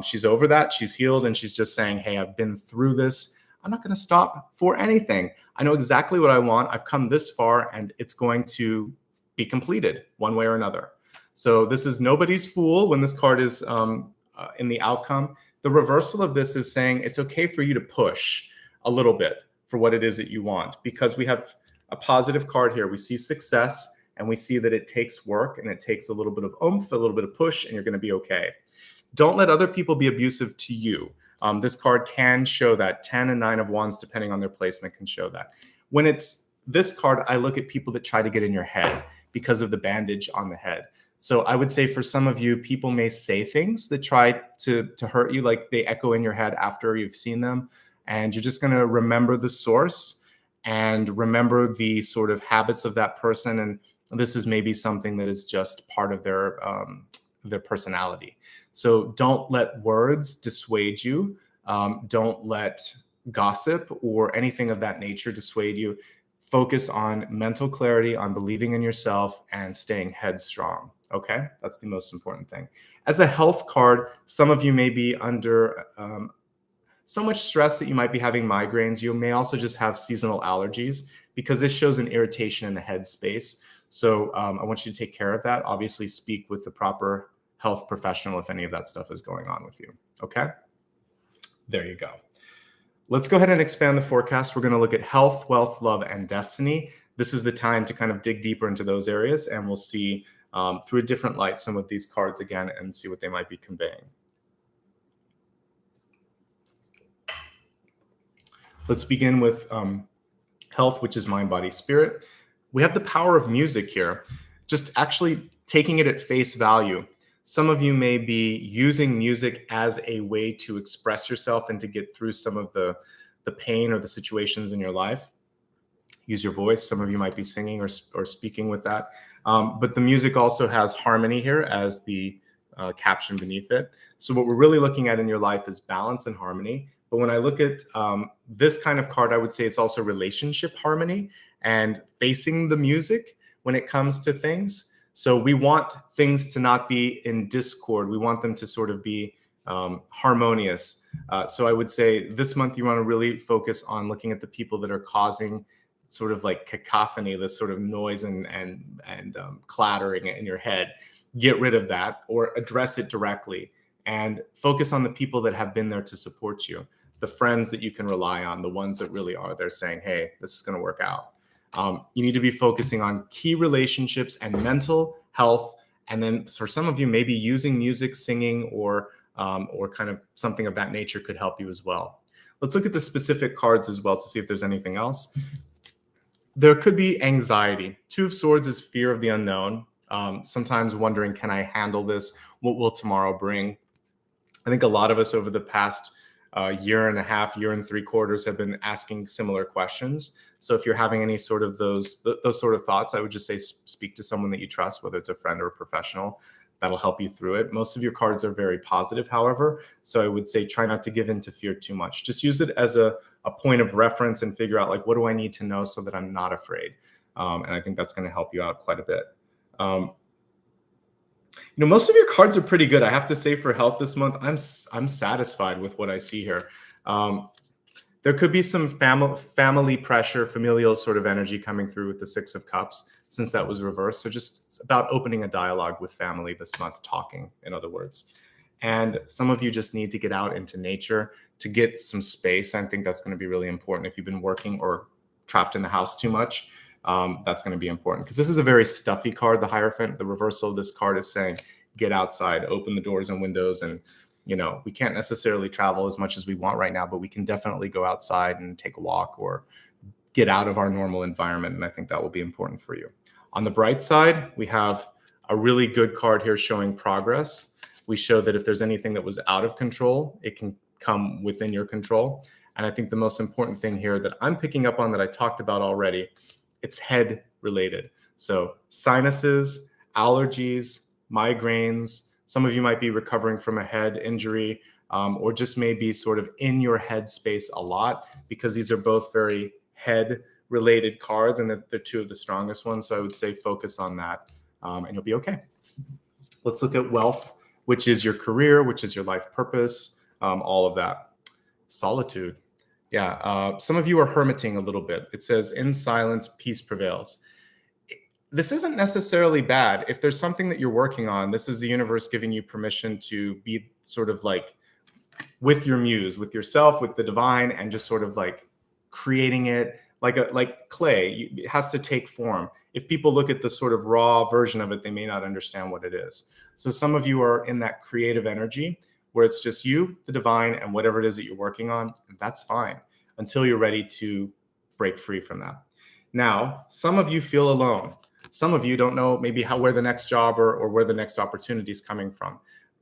She's over that. She's healed. And she's just saying, hey, I've been through this. I'm not going to stop for anything. I know exactly what I want. I've come this far and it's going to be completed one way or another. So this is nobody's fool when this card is in the outcome. The reversal of this is saying it's okay for you to push a little bit for what it is that you want, because we have a positive card here. We see success and we see that it takes work and it takes a little bit of oomph, a little bit of push, and you're going to be okay. Don't let other people be abusive to you. This card can show that. 10 and 9 of Wands, depending on their placement, can show that. When it's this card, I look at people that try to get in your head because of the bandage on the head. So I would say for some of you, people may say things that try to hurt you, like they echo in your head after you've seen them. And you're just going to remember the source and remember the sort of habits of that person. And this is maybe something that is just part of their personality. So don't let words dissuade you. Don't let gossip or anything of that nature dissuade you. Focus on mental clarity, on believing in yourself, and staying headstrong. Okay, that's the most important thing. As a health card, some of you may be under so much stress that you might be having migraines. You may also just have seasonal allergies, because this shows an irritation in the head space. So I want you to take care of that. Obviously, speak with the proper health professional if any of that stuff is going on with you. Okay, there you go. Let's go ahead and expand the forecast. We're going to look at health, wealth, love, and destiny. This is the time to kind of dig deeper into those areas, and we'll see through a different light some of these cards again and see what they might be conveying. Let's begin with health, which is mind, body, spirit. We have the power of music here, just actually taking it at face value. Some of you may be using music as a way to express yourself and to get through some of the pain or the situations in your life. Use your voice. Some of you might be singing or speaking with that. But the music also has harmony here as the caption beneath it. So what we're really looking at in your life is balance and harmony. But when I look at this kind of card, I would say it's also relationship harmony and facing the music when it comes to things. So we want things to not be in discord. We want them to sort of be harmonious. So I would say this month you want to really focus on looking at the people that are causing sort of like cacophony, this sort of noise and clattering in your head. Get rid of that or address it directly and focus on the people that have been there to support you, the friends that you can rely on, the ones that really are there saying, hey, this is going to work out. You need to be focusing on key relationships and mental health. And then for some of you, maybe using music, singing, or kind of something of that nature could help you as well. Let's look at the specific cards as well to see if there's anything else. There could be anxiety. 2 of Swords is fear of the unknown. sometimes wondering, can I handle this? What will tomorrow bring? I think a lot of us over the past year and a half, year and 3/4 have been asking similar questions. So if you're having any sort of those sort of thoughts, I would just say speak to someone that you trust, whether it's a friend or a professional. That'll help you through it. Most of your cards are very positive, however. So I would say try not to give in to fear too much. Just use it as a point of reference and figure out, like, what do I need to know so that I'm not afraid? And I think that's going to help you out quite a bit. Most of your cards are pretty good. I have to say, for health this month, I'm satisfied with what I see here. There could be some family pressure, familial sort of energy coming through with the 6 of Cups, since that was reversed. So just it's about opening a dialogue with family this month, talking, in other words. And some of you just need to get out into nature to get some space. I think that's going to be really important. If you've been working or trapped in the house too much, that's going to be important, because this is a very stuffy card. The Hierophant, the reversal of this card is saying, get outside, open the doors and windows. And, we can't necessarily travel as much as we want right now, but we can definitely go outside and take a walk or get out of our normal environment. And I think that will be important for you. On the bright side, we have a really good card here showing progress. We show that if there's anything that was out of control, it can come within your control. And I think the most important thing here that I'm picking up on, that I talked about already, it's head related. So sinuses, allergies, migraines. Some of you might be recovering from a head injury, or just maybe sort of in your head space a lot, because these are both very head related cards, and they're 2 of the strongest ones. So I would say focus on that, and you'll be okay. Let's look at wealth, which is your career, which is your life purpose, all of that. Solitude. Yeah, some of you are hermiting a little bit. It says, in silence, peace prevails. This isn't necessarily bad. If there's something that you're working on, this is the universe giving you permission to be sort of like with your muse, with yourself, with the divine, and just sort of like creating it like clay. It has to take form. If people look at the sort of raw version of it, they may not understand what it is. So some of you are in that creative energy where it's just you, the divine, and whatever it is that you're working on. And that's fine until you're ready to break free from that. Now, some of you feel alone. Some of you don't know maybe where the next job or where the next opportunity is coming from.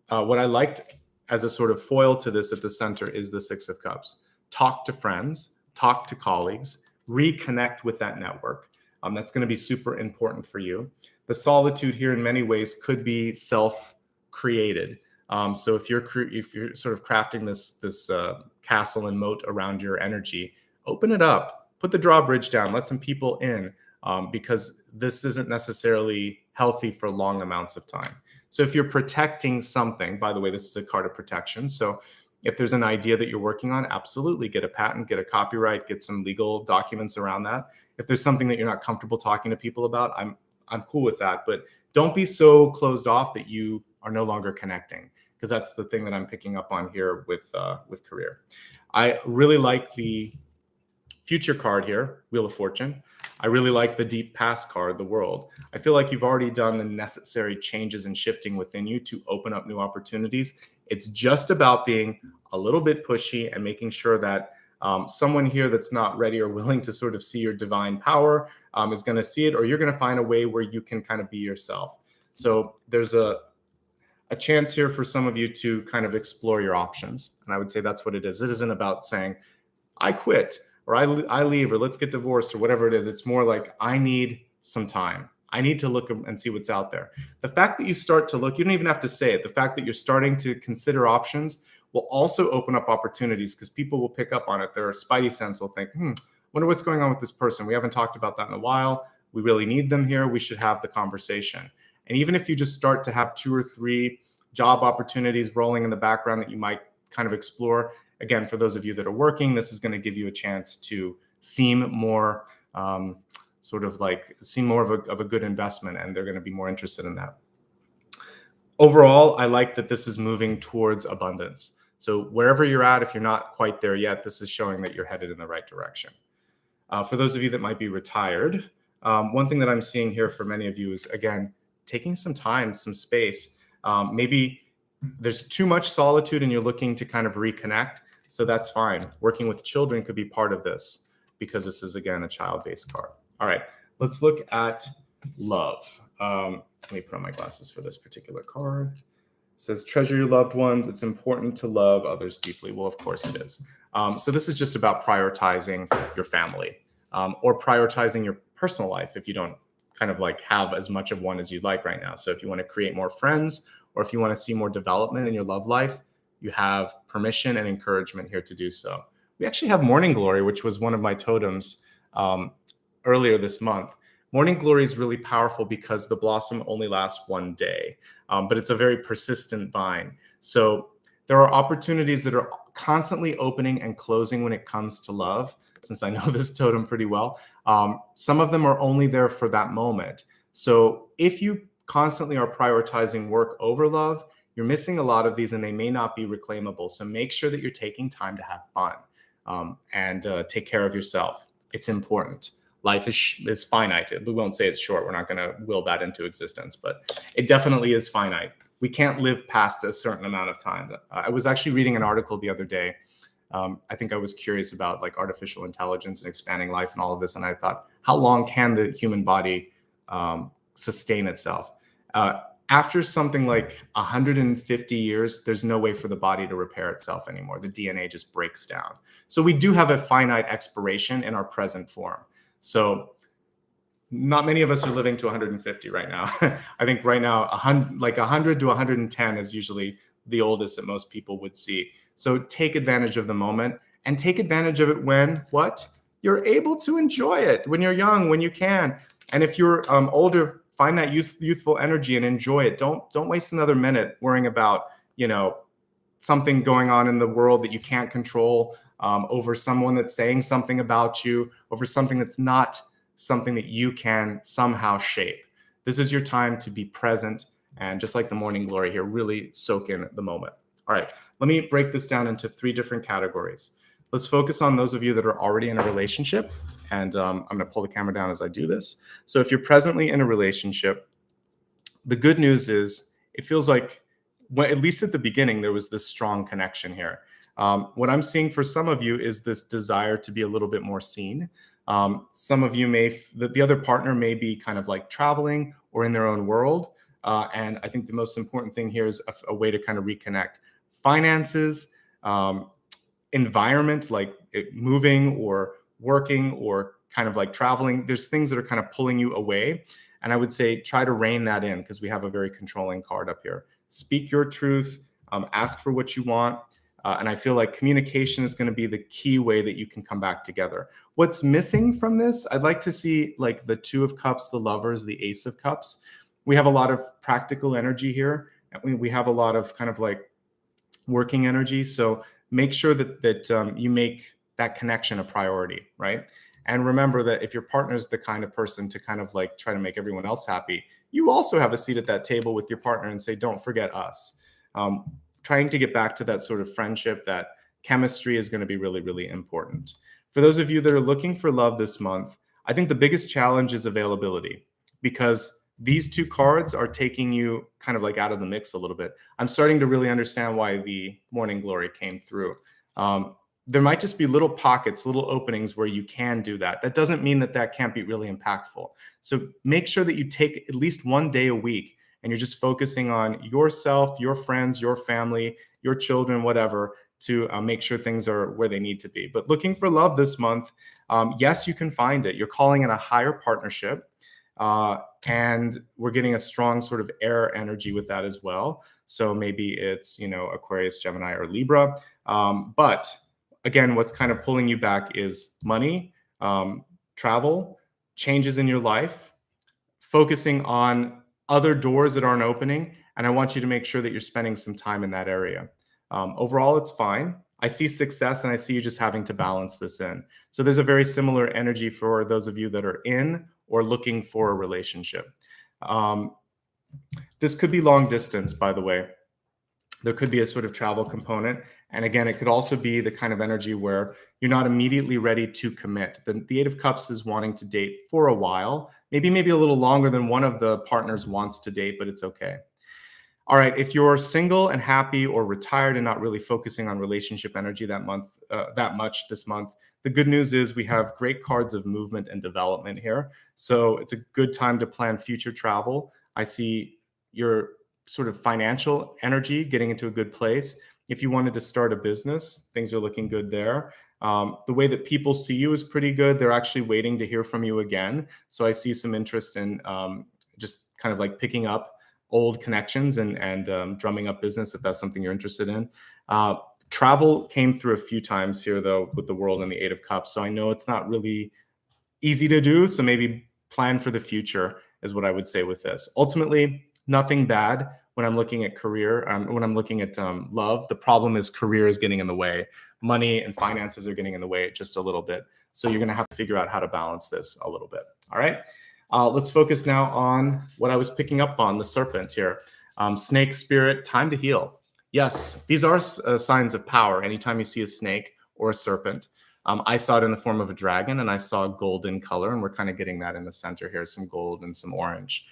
What I liked as a sort of foil to this at the center is the 6 of Cups. Talk to friends, talk to colleagues, reconnect with that network. That's going to be super important for you. The solitude here in many ways could be self-created. So if you're sort of crafting this castle and moat around your energy, open it up, put the drawbridge down, let some people in, because this isn't necessarily healthy for long amounts of time. So if you're protecting something, by the way, this is a card of protection. So if there's an idea that you're working on, absolutely get a patent, get a copyright, get some legal documents around that. If there's something that you're not comfortable talking to people about, I'm cool with that. But don't be so closed off that you are no longer connecting, because that's the thing that I'm picking up on here with career. I really like the future card here, Wheel of Fortune. I really like the deep past card, the World. I feel like you've already done the necessary changes and shifting within you to open up new opportunities. It's just about being a little bit pushy and making sure that someone here that's not ready or willing to sort of see your divine power is going to see it, or you're going to find a way where you can kind of be yourself. So there's a chance here for some of you to kind of explore your options. And I would say that's what it is. It isn't about saying, I quit, or I leave, or let's get divorced, or whatever it is. It's more like, I need some time. I need to look and see what's out there. The fact that you start to look, you don't even have to say it. The fact that you're starting to consider options will also open up opportunities, because people will pick up on it. Their spidey sense will think, wonder what's going on with this person. We haven't talked about that in a while. We really need them here. We should have the conversation. And even if you just start to have 2 or 3 job opportunities rolling in the background that you might kind of explore, again, for those of you that are working, this is going to give you a chance to seem more seem more of a good investment, and they're going to be more interested in that. Overall, I like that this is moving towards abundance. So wherever you're at, if you're not quite there yet, this is showing that you're headed in the right direction. For those of you that might be retired, one thing that I'm seeing here for many of you is, again, taking some time, some space. Maybe there's too much solitude and you're looking to kind of reconnect. So that's fine. Working with children could be part of this, because this is, again, a child-based card. All right, let's look at love. Let me put on my glasses for this particular card. It says, treasure your loved ones. It's important to love others deeply. Well, of course it is. So this is just about prioritizing your family, or prioritizing your personal life if you don't kind of like have as much of one as you'd like right now. So if you want to create more friends, or if you want to see more development in your love life, you have permission and encouragement here to do so. We actually have morning glory, which was one of my totems earlier this month. Morning glory is really powerful because the blossom only lasts one day, but it's a very persistent vine. So there are opportunities that are constantly opening and closing when it comes to love. Since I know this totem pretty well, some of them are only there for that moment. So if you constantly are prioritizing work over love, you're missing a lot of these and they may not be reclaimable. So make sure that you're taking time to have fun, and take care of yourself. It's important. Life is finite. We won't say it's short. We're not going to will that into existence, but it definitely is finite. We can't live past a certain amount of time. I was actually reading an article the other day. I think I was curious about like artificial intelligence and expanding life and all of this. And I thought, how long can the human body sustain itself? After something like 150 years, there's no way for the body to repair itself anymore. The DNA just breaks down. So we do have a finite expiration in our present form. So not many of us are living to 150 right now. I think right now, 100 to 110 is usually the oldest that most people would see. So take advantage of the moment, and take advantage of it when you're able to enjoy it, when you're young, when you can. And if you're older, find that youthful energy and enjoy it. Don't waste another minute worrying about, something going on in the world that you can't control, over someone that's saying something about you, over something that's not something that you can somehow shape. This is your time to be present, and just like the morning glory here, really soak in the moment. All right, let me break this down into 3 different categories. Let's focus on those of you that are already in a relationship, and I'm going to pull the camera down as I do this. So if you're presently in a relationship, the good news is it feels like, at least at the beginning, there was this strong connection here. What I'm seeing for some of you is this desire to be a little bit more seen. Some of you the other partner may be kind of like traveling or in their own world. And I think the most important thing here is a way to kind of reconnect. Finances, environment, like moving or working or kind of like traveling. There's things that are kind of pulling you away. And I would say try to rein that in, because we have a very controlling card up here. Speak your truth, ask for what you want. And I feel like communication is going to be the key way that you can come back together. What's missing from this? I'd like to see like the 2 of Cups, the Lovers, the Ace of Cups. We have a lot of practical energy here. We have a lot of kind of like working energy. So make sure that you make that connection a priority, right? And remember that if your partner is the kind of person to kind of like try to make everyone else happy, you also have a seat at that table with your partner and say, don't forget us. Trying to get back to that sort of friendship, that chemistry is going to be really, really important. For those of you that are looking for love this month, I think the biggest challenge is availability, because these 2 cards are taking you kind of like out of the mix a little bit. I'm starting to really understand why the morning glory came through. There might just be little pockets, little openings where you can do that. That doesn't mean that can't be really impactful. So make sure that you take at least 1 day a week and you're just focusing on yourself, your friends, your family, your children, whatever, to make sure things are where they need to be. But looking for love this month, yes, you can find it. You're calling in a higher partnership, and we're getting a strong sort of air energy with that as well. So maybe it's, Aquarius, Gemini, or Libra. But again, what's kind of pulling you back is money, travel, changes in your life, focusing on other doors that aren't opening. And I want you to make sure that you're spending some time in that area. Overall, it's fine. I see success, and I see you just having to balance this in. So there's a very similar energy for those of you that are in or looking for a relationship. This could be long distance, by the way. There could be a sort of travel component. And again, it could also be the kind of energy where you're not immediately ready to commit. The 8 of Cups is wanting to date for a while, maybe a little longer than one of the partners wants to date, but it's okay. All right, if you're single and happy or retired and not really focusing on relationship energy that much this month, The good news is we have great cards of movement and development here. So it's a good time to plan future travel. I see your sort of financial energy getting into a good place. If you wanted to start a business, things are looking good there. The way that people see you is pretty good. They're actually waiting to hear from you again. So I see some interest in just kind of like picking up old connections and drumming up business if that's something you're interested in. Travel came through a few times here, though, with the World and the Eight of Cups. So I know it's not really easy to do. So maybe plan for the future is what I would say with this. Ultimately, nothing bad when I'm looking at career, when I'm looking at love. The problem is career is getting in the way. Money and finances are getting in the way just a little bit. So you're going to have to figure out how to balance this a little bit. All right. Let's focus now on what I was picking up on, the serpent here. Snake spirit, time to heal. Yes, these are signs of power. Anytime you see a snake or a serpent, I saw it in the form of a dragon, and I saw golden color, and we're kind of getting that in the center here, some gold and some orange.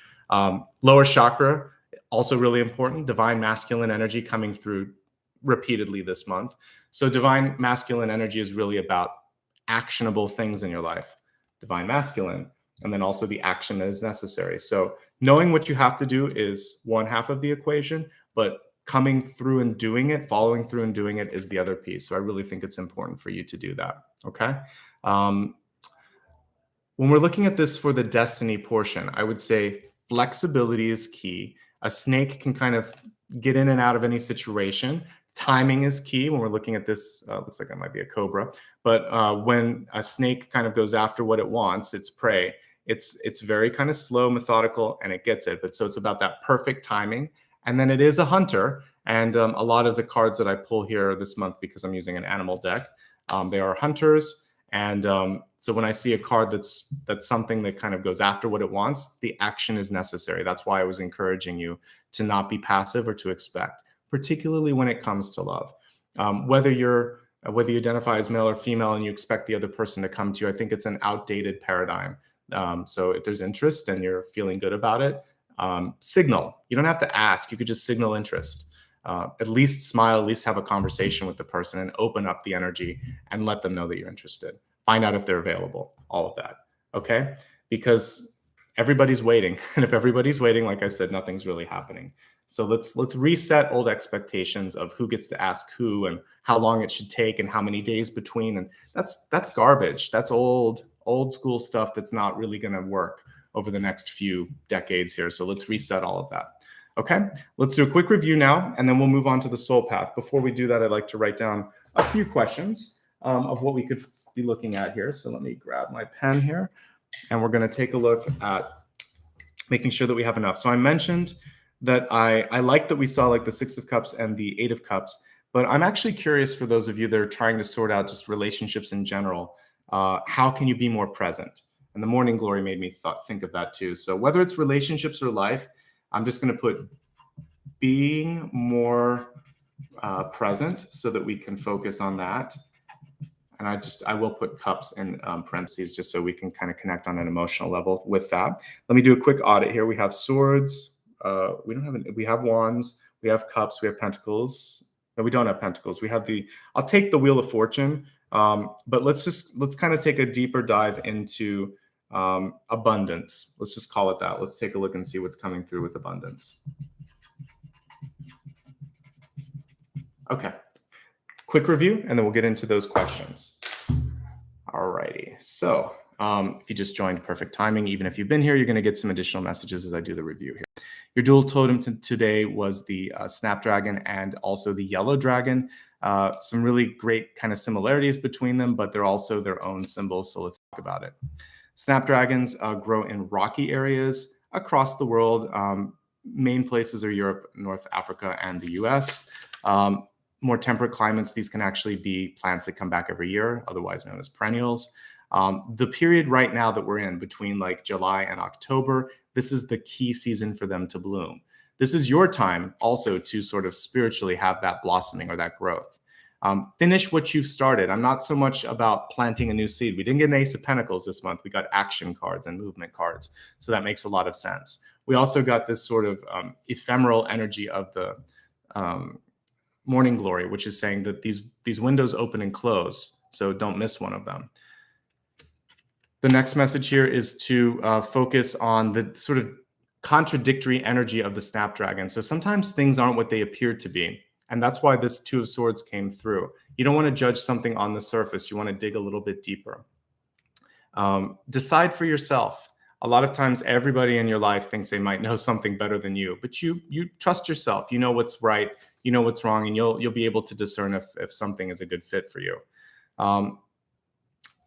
Lower chakra, also really important. Divine masculine energy coming through repeatedly this month. So divine masculine energy is really about actionable things in your life. Divine masculine, and then also the action that is necessary. So knowing what you have to do is one half of the equation, but coming through and doing it, following through and doing it is the other piece. So I really think it's important for you to do that. Okay. When we're looking at this for the destiny portion, I would say flexibility is key. A snake can kind of get in and out of any situation. Timing is key when we're looking at this. Looks like it might be a cobra, but when a snake kind of goes after what it wants, its prey, it's very kind of slow, methodical, and it gets it. But so it's about that perfect timing. And then it is a hunter. And a lot of the cards that I pull here this month, because I'm using an animal deck, they are hunters. And so when I see a card that's something that kind of goes after what it wants, the action is necessary. That's why I was encouraging you to not be passive or to expect, particularly when it comes to love. Whether you identify as male or female and you expect the other person to come to you, I think it's an outdated paradigm. So if there's interest and you're feeling good about it, signal. You don't have to ask. You could just signal interest. At least smile, at least have a conversation with the person and open up the energy and let them know that you're interested. Find out if they're available, all of that. Okay? Because everybody's waiting. And if everybody's waiting, like I said, nothing's really happening. So let's reset old expectations of who gets to ask who and how long it should take and how many days between. And that's garbage. That's old school stuff that's not really going to work over the next few decades here. So let's reset all of that. Okay, let's do a quick review now, and then we'll move on to the soul path. Before we do that, I'd like to write down a few questions of what we could be looking at here. So let me grab my pen here, and we're going to take a look at making sure that we have enough. So I mentioned that I like that we saw like the Six of Cups and the Eight of Cups, but I'm actually curious for those of you that are trying to sort out just relationships in general. How can you be more present? And the Morning Glory made me think of that too. So whether it's relationships or life, I'm just going to put being more present so that we can focus on that. And I will put cups in parentheses just so we can kind of connect on an emotional level with that. Let me do a quick audit here. We have swords. We have wands. We have cups. We have pentacles. No, we don't have pentacles. We have I'll take the Wheel of Fortune. But let's kind of take a deeper dive into abundance. Let's just call it that. Let's take a look and see what's coming through with abundance. Okay, quick review, and then we'll get into those questions. All righty. So if you just joined, perfect timing. Even if you've been here, you're going to get some additional messages as I do the review here. Your dual totem today was the Snapdragon and also the yellow dragon. Some really great kind of similarities between them, but they're also their own symbols. So let's talk about it. Snapdragons grow in rocky areas across the world. Main places are Europe, North Africa, and the US. More temperate climates, these can actually be plants that come back every year, otherwise known as perennials. The period right now that we're in between like July and October, this is the key season for them to bloom. This is your time also to sort of spiritually have that blossoming or that growth. Finish what you've started. I'm not so much about planting a new seed. We didn't get an Ace of Pentacles this month. We got action cards and movement cards. So that makes a lot of sense. We also got this sort of ephemeral energy of the Morning Glory, which is saying that these windows open and close So don't miss one of them. The next message here is to focus on the sort of contradictory energy of the Snapdragon. So sometimes things aren't what they appear to be. And that's why this Two of Swords came through. You don't want to judge something on the surface. You want to dig a little bit deeper. Decide for yourself. A lot of times everybody in your life thinks they might know something better than you, but you trust yourself. You know what's right, you know what's wrong, and you'll be able to discern if something is a good fit for you.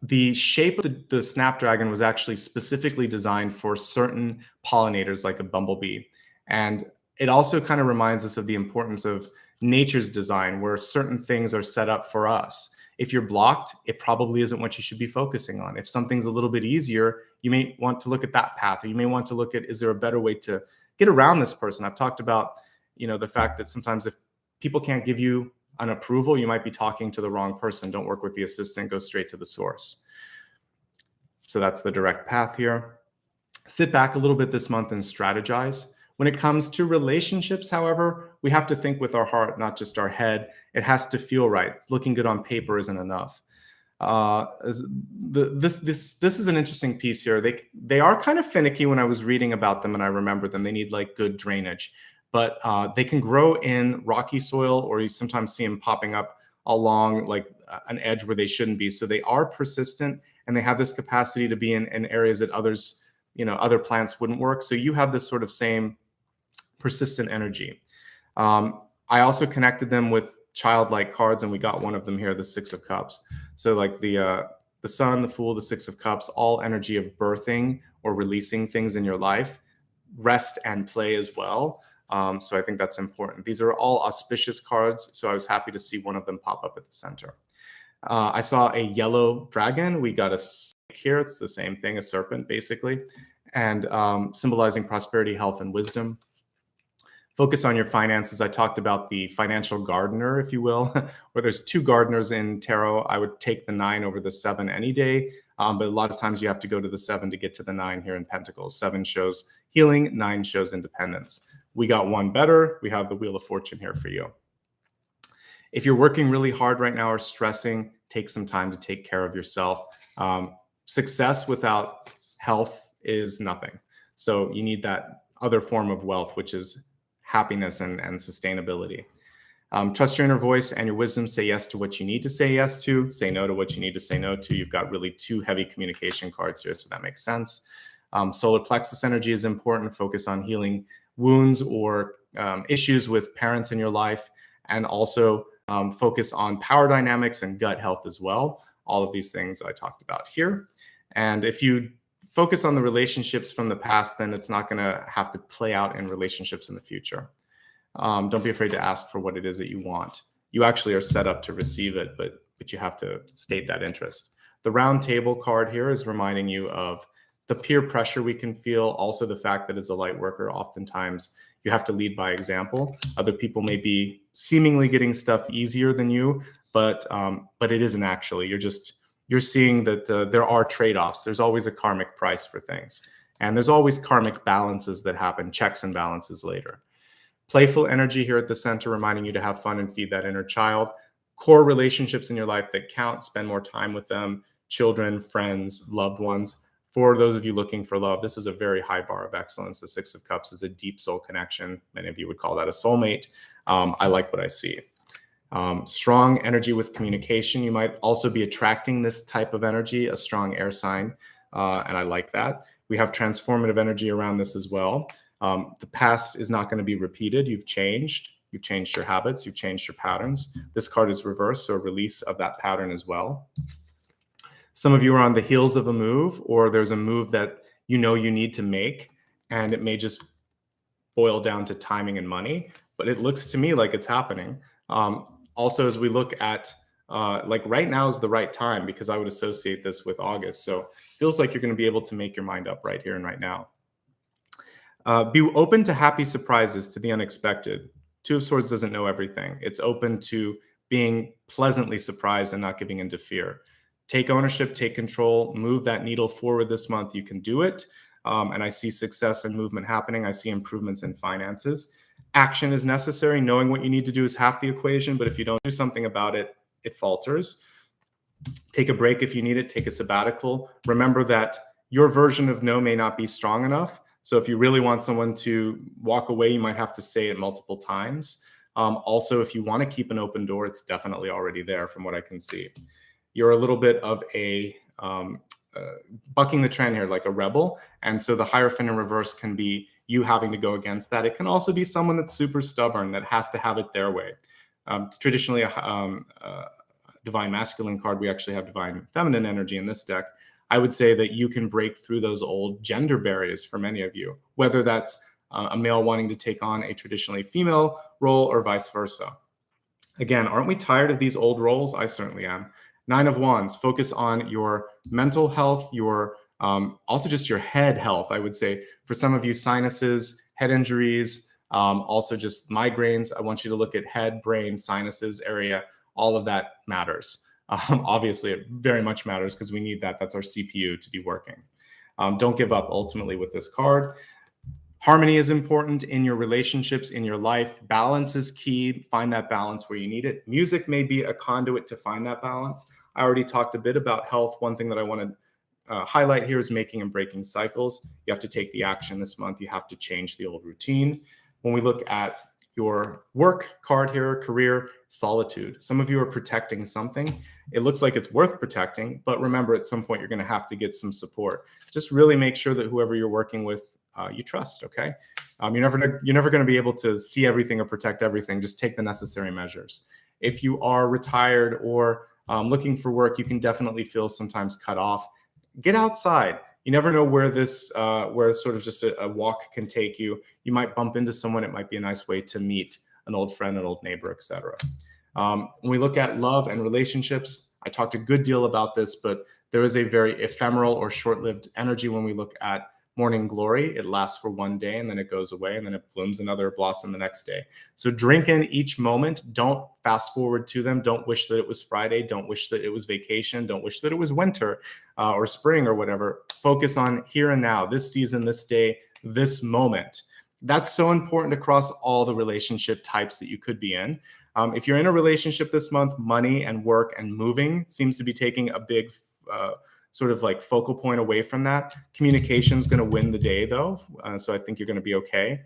The shape of the Snapdragon was actually specifically designed for certain pollinators like a bumblebee. And it also kind of reminds us of the importance of nature's design, where certain things are set up for us. If you're blocked, it probably isn't what you should be focusing on. If something's a little bit easier, you may want to look at that path, or you may want to look at, is there a better way to get around this person? I've talked about, the fact that sometimes if people can't give you an approval, you might be talking to the wrong person. Don't work with the assistant, go straight to the source. So that's the direct path here. Sit back a little bit this month and strategize. When it comes to relationships, however, we have to think with our heart, not just our head. It has to feel right. Looking good on paper isn't enough. This is an interesting piece here. They are kind of finicky when I was reading about them, and I remember them. They need like good drainage, but they can grow in rocky soil, or you sometimes see them popping up along like an edge where they shouldn't be. So they are persistent, and they have this capacity to be in areas that others, other plants wouldn't work. So you have this sort of same persistent energy. I also connected them with childlike cards, and we got one of them here, the Six of Cups. So like the Sun, the Fool, the Six of Cups, all energy of birthing or releasing things in your life, rest and play as well. So I think that's important. These are all auspicious cards, so I was happy to see one of them pop up at the center. I saw a yellow dragon. We got a snake here. It's the same thing, a serpent, basically, and symbolizing prosperity, health, and wisdom. Focus on your finances. I talked about the financial gardener, if you will, where there's two gardeners in tarot. I would take the 9 over the 7 any day, but a lot of times you have to go to the 7 to get to the 9 here in Pentacles. 7 shows healing, 9 shows independence. We got one better. We have the Wheel of Fortune here for you. If you're working really hard right now or stressing, take some time to take care of yourself. Success without health is nothing. So you need that other form of wealth, which is happiness and sustainability. Trust your inner voice and your wisdom. Say yes to what you need to say yes to. Say no to what you need to say no to. You've got really 2 heavy communication cards here, so that makes sense. Solar plexus energy is important. Focus on healing wounds or issues with parents in your life, and also focus on power dynamics and gut health as well. All of these things I talked about here. And if you focus on the relationships from the past, then it's not going to have to play out in relationships in the future. Don't be afraid to ask for what it is that you want. You actually are set up to receive it, but you have to state that interest. The round table card here is reminding you of the peer pressure we can feel. Also the fact that as a light worker, oftentimes you have to lead by example. Other people may be seemingly getting stuff easier than you, but it isn't actually. You're seeing that there are trade-offs. There's always a karmic price for things. And there's always karmic balances that happen, checks and balances later. Playful energy here at the center, reminding you to have fun and feed that inner child. Core relationships in your life that count, spend more time with them, children, friends, loved ones. For those of you looking for love, this is a very high bar of excellence. The Six of Cups is a deep soul connection. Many of you would call that a soulmate. I like what I see. Strong energy with communication. You might also be attracting this type of energy, a strong air sign, and I like that. We have transformative energy around this as well. The past is not going to be repeated. You've changed your habits, you've changed your patterns. This card is reversed, so a release of that pattern as well. Some of you are on the heels of a move, or there's a move that you know you need to make, and it may just boil down to timing and money, but it looks to me like it's happening. Also, as we look at, like right now is the right time, because I would associate this with August. So it feels like you're going to be able to make your mind up right here and right now. Be open to happy surprises, to the unexpected. Two of Swords doesn't know everything. It's open to being pleasantly surprised and not giving into fear. Take ownership, take control, move that needle forward this month. You can do it. And I see success and movement happening. I see improvements in finances. Action is necessary. Knowing what you need to do is half the equation, but if you don't do something about it, it falters. Take a break if you need it, take a sabbatical. Remember that your version of no may not be strong enough. So if you really want someone to walk away, you might have to say it multiple times. Also, if you want to keep an open door, it's definitely already there from what I can see. You're a little bit of a bucking the trend here, like a rebel. And so the Hierophant in reverse can be you having to go against that. It can also be someone that's super stubborn, that has to have it their way. It's traditionally a divine masculine card. We actually have divine feminine energy in this deck. I would say that you can break through those old gender barriers for many of you, whether that's a male wanting to take on a traditionally female role or vice versa. Again, aren't we tired of these old roles? I certainly am. 9 of Wands, focus on your mental health, your also just your head health, I would say. For some of you, sinuses, head injuries, also just migraines. I want you to look at head, brain, sinuses area. All of that matters. Obviously, it very much matters because we need that. That's our CPU to be working. Don't give up ultimately with this card. Harmony is important in your relationships, in your life. Balance is key. Find that balance where you need it. Music may be a conduit to find that balance. I already talked a bit about health. One thing that I want to highlight here is making and breaking cycles. You have to take the action this month. You have to change the old routine. When we look at your work card here, career, solitude. Some of you are protecting something. It looks like it's worth protecting, but remember at some point you're going to have to get some support. Just really make sure that whoever you're working with, you trust, okay? You're never going to be able to see everything or protect everything. Just take the necessary measures. If you are retired or looking for work, you can definitely feel sometimes cut off. Get outside. You never know where this, where sort of just a walk can take you. You might bump into someone. It might be a nice way to meet an old friend, an old neighbor, etc. When we look at love and relationships, I talked a good deal about this, but there is a very ephemeral or short-lived energy when we look at morning glory. It lasts for one day and then it goes away and then it blooms another blossom the next day. So drink in each moment. Don't fast forward to them. Don't wish that it was Friday. Don't wish that it was vacation. Don't wish that it was winter or spring or whatever. Focus on here and now, this season, this day, this moment. That's so important across all the relationship types that you could be in. If you're in a relationship this month, money and work and moving seems to be taking a big sort of like focal point away from that. Communication is going to win the day though. So I think you're going to be okay.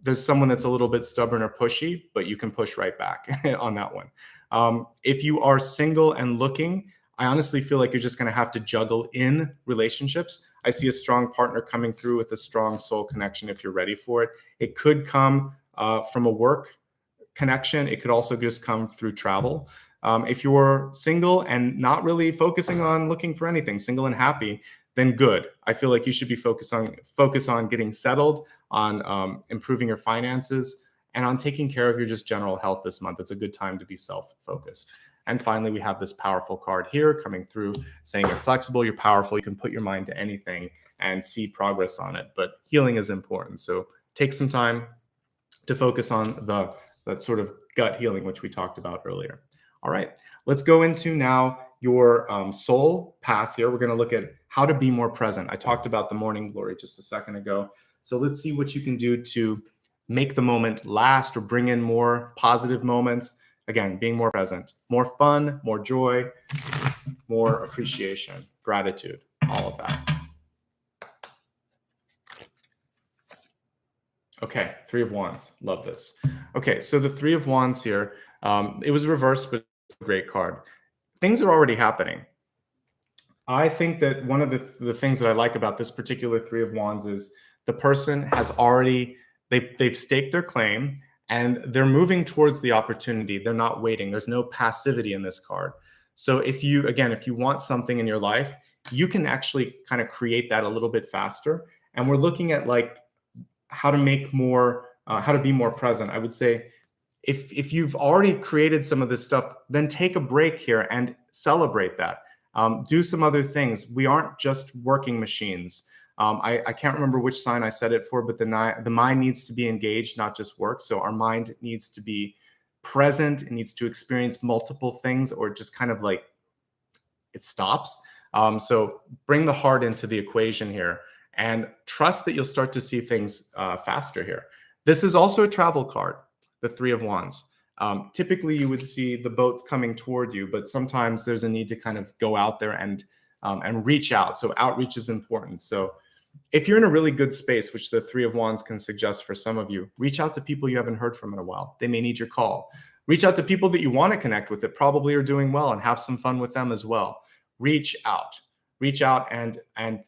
There's someone that's a little bit stubborn or pushy, but you can push right back on that one. If you are single and looking, I honestly feel like you're just going to have to juggle in relationships. I see a strong partner coming through with a strong soul connection if you're ready for it. It could come from a work connection. It could also just come through travel. If you're single and not really focusing on looking for anything, single and happy, then good. I feel like you should be focus on getting settled, on improving your finances, and on taking care of your just general health this month. It's a good time to be self-focused. And finally, we have this powerful card here coming through saying you're flexible, you're powerful, you can put your mind to anything and see progress on it. But healing is important. So take some time to focus on that sort of gut healing, which we talked about earlier. All right, let's go into now your soul path here. We're going to look at how to be more present. I talked about the morning glory just a second ago. So let's see what you can do to make the moment last or bring in more positive moments. Again, being more present, more fun, more joy, more appreciation, gratitude, all of that. Okay, 3 of Wands. Love this. Okay, so the 3 of Wands here, it was reversed, but it's a great card. Things are already happening. I think that one of the things that I like about this particular 3 of Wands is the person has already, they've staked their claim and they're moving towards the opportunity. They're not waiting. There's no passivity in this card. So if you want something in your life, you can actually kind of create that a little bit faster. And we're looking at like how to make more, how to be more present. I would say if you've already created some of this stuff, then take a break here and celebrate that. Do some other things. We aren't just working machines. I can't remember which sign I said it for, but the mind needs to be engaged, not just work. So our mind needs to be present. It needs to experience multiple things, or just kind of like it stops. So bring the heart into the equation here and trust that you'll start to see things faster here. This is also a travel card, the 3 of Wands. Typically you would see the boats coming toward you, but sometimes there's a need to kind of go out there and reach out. So outreach is important. So if you're in a really good space, which the Three of Wands can suggest for some of you, reach out to people you haven't heard from in a while. They may need your call. Reach out to people that you want to connect with that probably are doing well, and have some fun with them as well. Reach out, and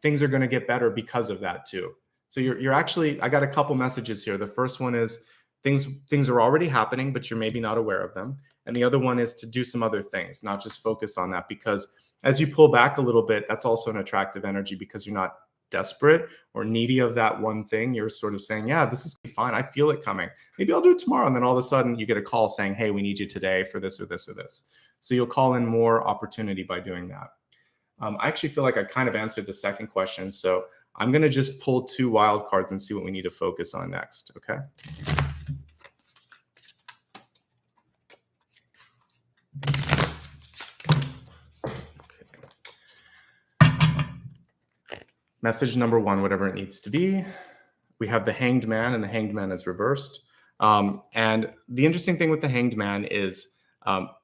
things are going to get better because of that too. So you're actually, I got a couple messages here. The first one is things are already happening, but you're maybe not aware of them. And the other one is to do some other things, not just focus on that, because as you pull back a little bit, that's also an attractive energy, because you're not desperate or needy of that one thing. You're sort of saying, yeah, this is fine. I feel it coming. Maybe I'll do it tomorrow. And then all of a sudden you get a call saying, hey, we need you today for this or this or this. So you'll call in more opportunity by doing that. I actually feel like I kind of answered the second question. So I'm going to just pull 2 wild cards and see what we need to focus on next. Okay. Message number 1, whatever it needs to be. We have the Hanged Man, and the Hanged Man is reversed. And the interesting thing with the Hanged Man is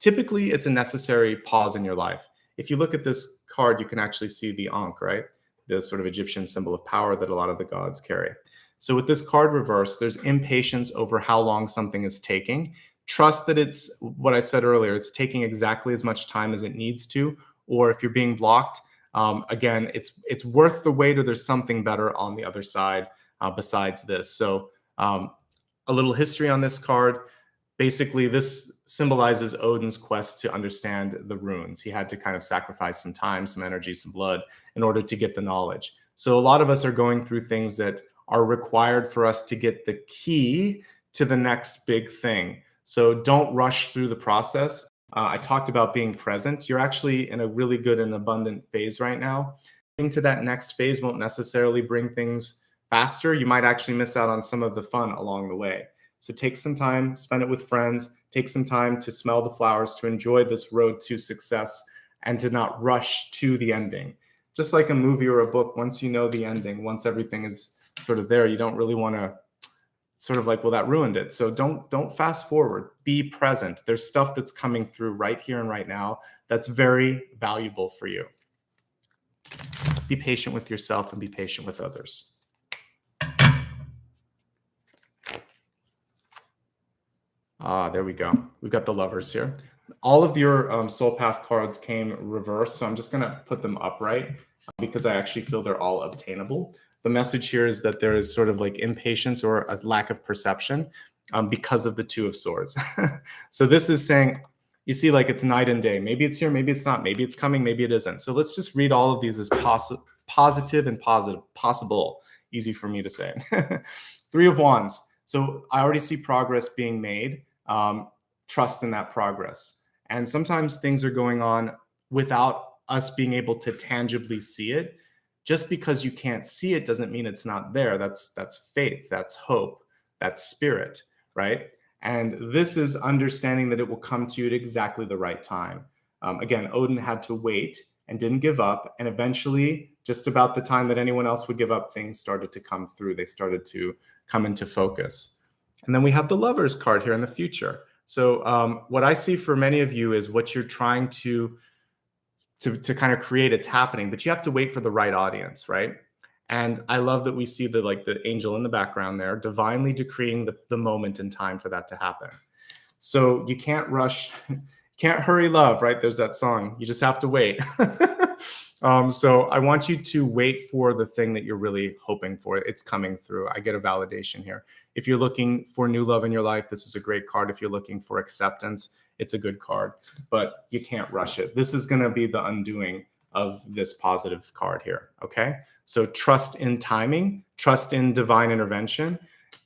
typically it's a necessary pause in your life. If you look at this card, you can actually see the Ankh, right? The sort of Egyptian symbol of power that a lot of the gods carry. So with this card reversed, there's impatience over how long something is taking. Trust that it's what I said earlier, it's taking exactly as much time as it needs to, or if you're being blocked, again, it's worth the wait, or there's something better on the other side besides this. So a little history on this card. Basically, this symbolizes Odin's quest to understand the runes. He had to kind of sacrifice some time, some energy, some blood in order to get the knowledge. So a lot of us are going through things that are required for us to get the key to the next big thing. So don't rush through the process. I talked about being present. You're actually in a really good and abundant phase right now. Getting to that next phase won't necessarily bring things faster. You might actually miss out on some of the fun along the way. So take some time, spend it with friends, take some time to smell the flowers, to enjoy this road to success, and to not rush to the ending. Just like a movie or a book, once you know the ending, once everything is sort of there, you don't really want to sort of like, well, that ruined it. So don't fast forward. Be present. There's stuff that's coming through right here and right now that's very valuable for you. Be patient with yourself and be patient with others. There we go. We've got the Lovers here. All of your soul path cards came reversed, so I'm just going to put them upright because I actually feel they're all obtainable. The message here is that there is sort of like impatience or a lack of perception because of the Two of Swords. So this is saying, you see, like it's night and day. Maybe it's here, maybe it's not. Maybe it's coming, maybe it isn't. So let's just read all of these as positive and possible. Easy for me to say. Three of Wands. So I already see progress being made. Trust in that progress. And sometimes things are going on without us being able to tangibly see it. Just because you can't see it doesn't mean it's not there. That's faith, that's hope, that's spirit, right? And this is understanding that it will come to you at exactly the right time. Again, Odin had to wait and didn't give up. And eventually, just about the time that anyone else would give up, things started to come through. They started to come into focus. And then we have the Lovers card here in the future. So what I see for many of you is what you're trying to kind of create, it's happening, but you have to wait for the right audience, right? And I love that we see the angel in the background there, divinely decreeing the moment in time for that to happen. So you can't rush, can't hurry love, right? There's that song. You just have to wait. So I want you to wait for the thing that you're really hoping for. It's coming through. I get a validation here. If you're looking for new love in your life, this is a great card. If you're looking for acceptance, it's a good card, but you can't rush it. This is going to be the undoing of this positive card here. Okay. So trust in timing, trust in divine intervention,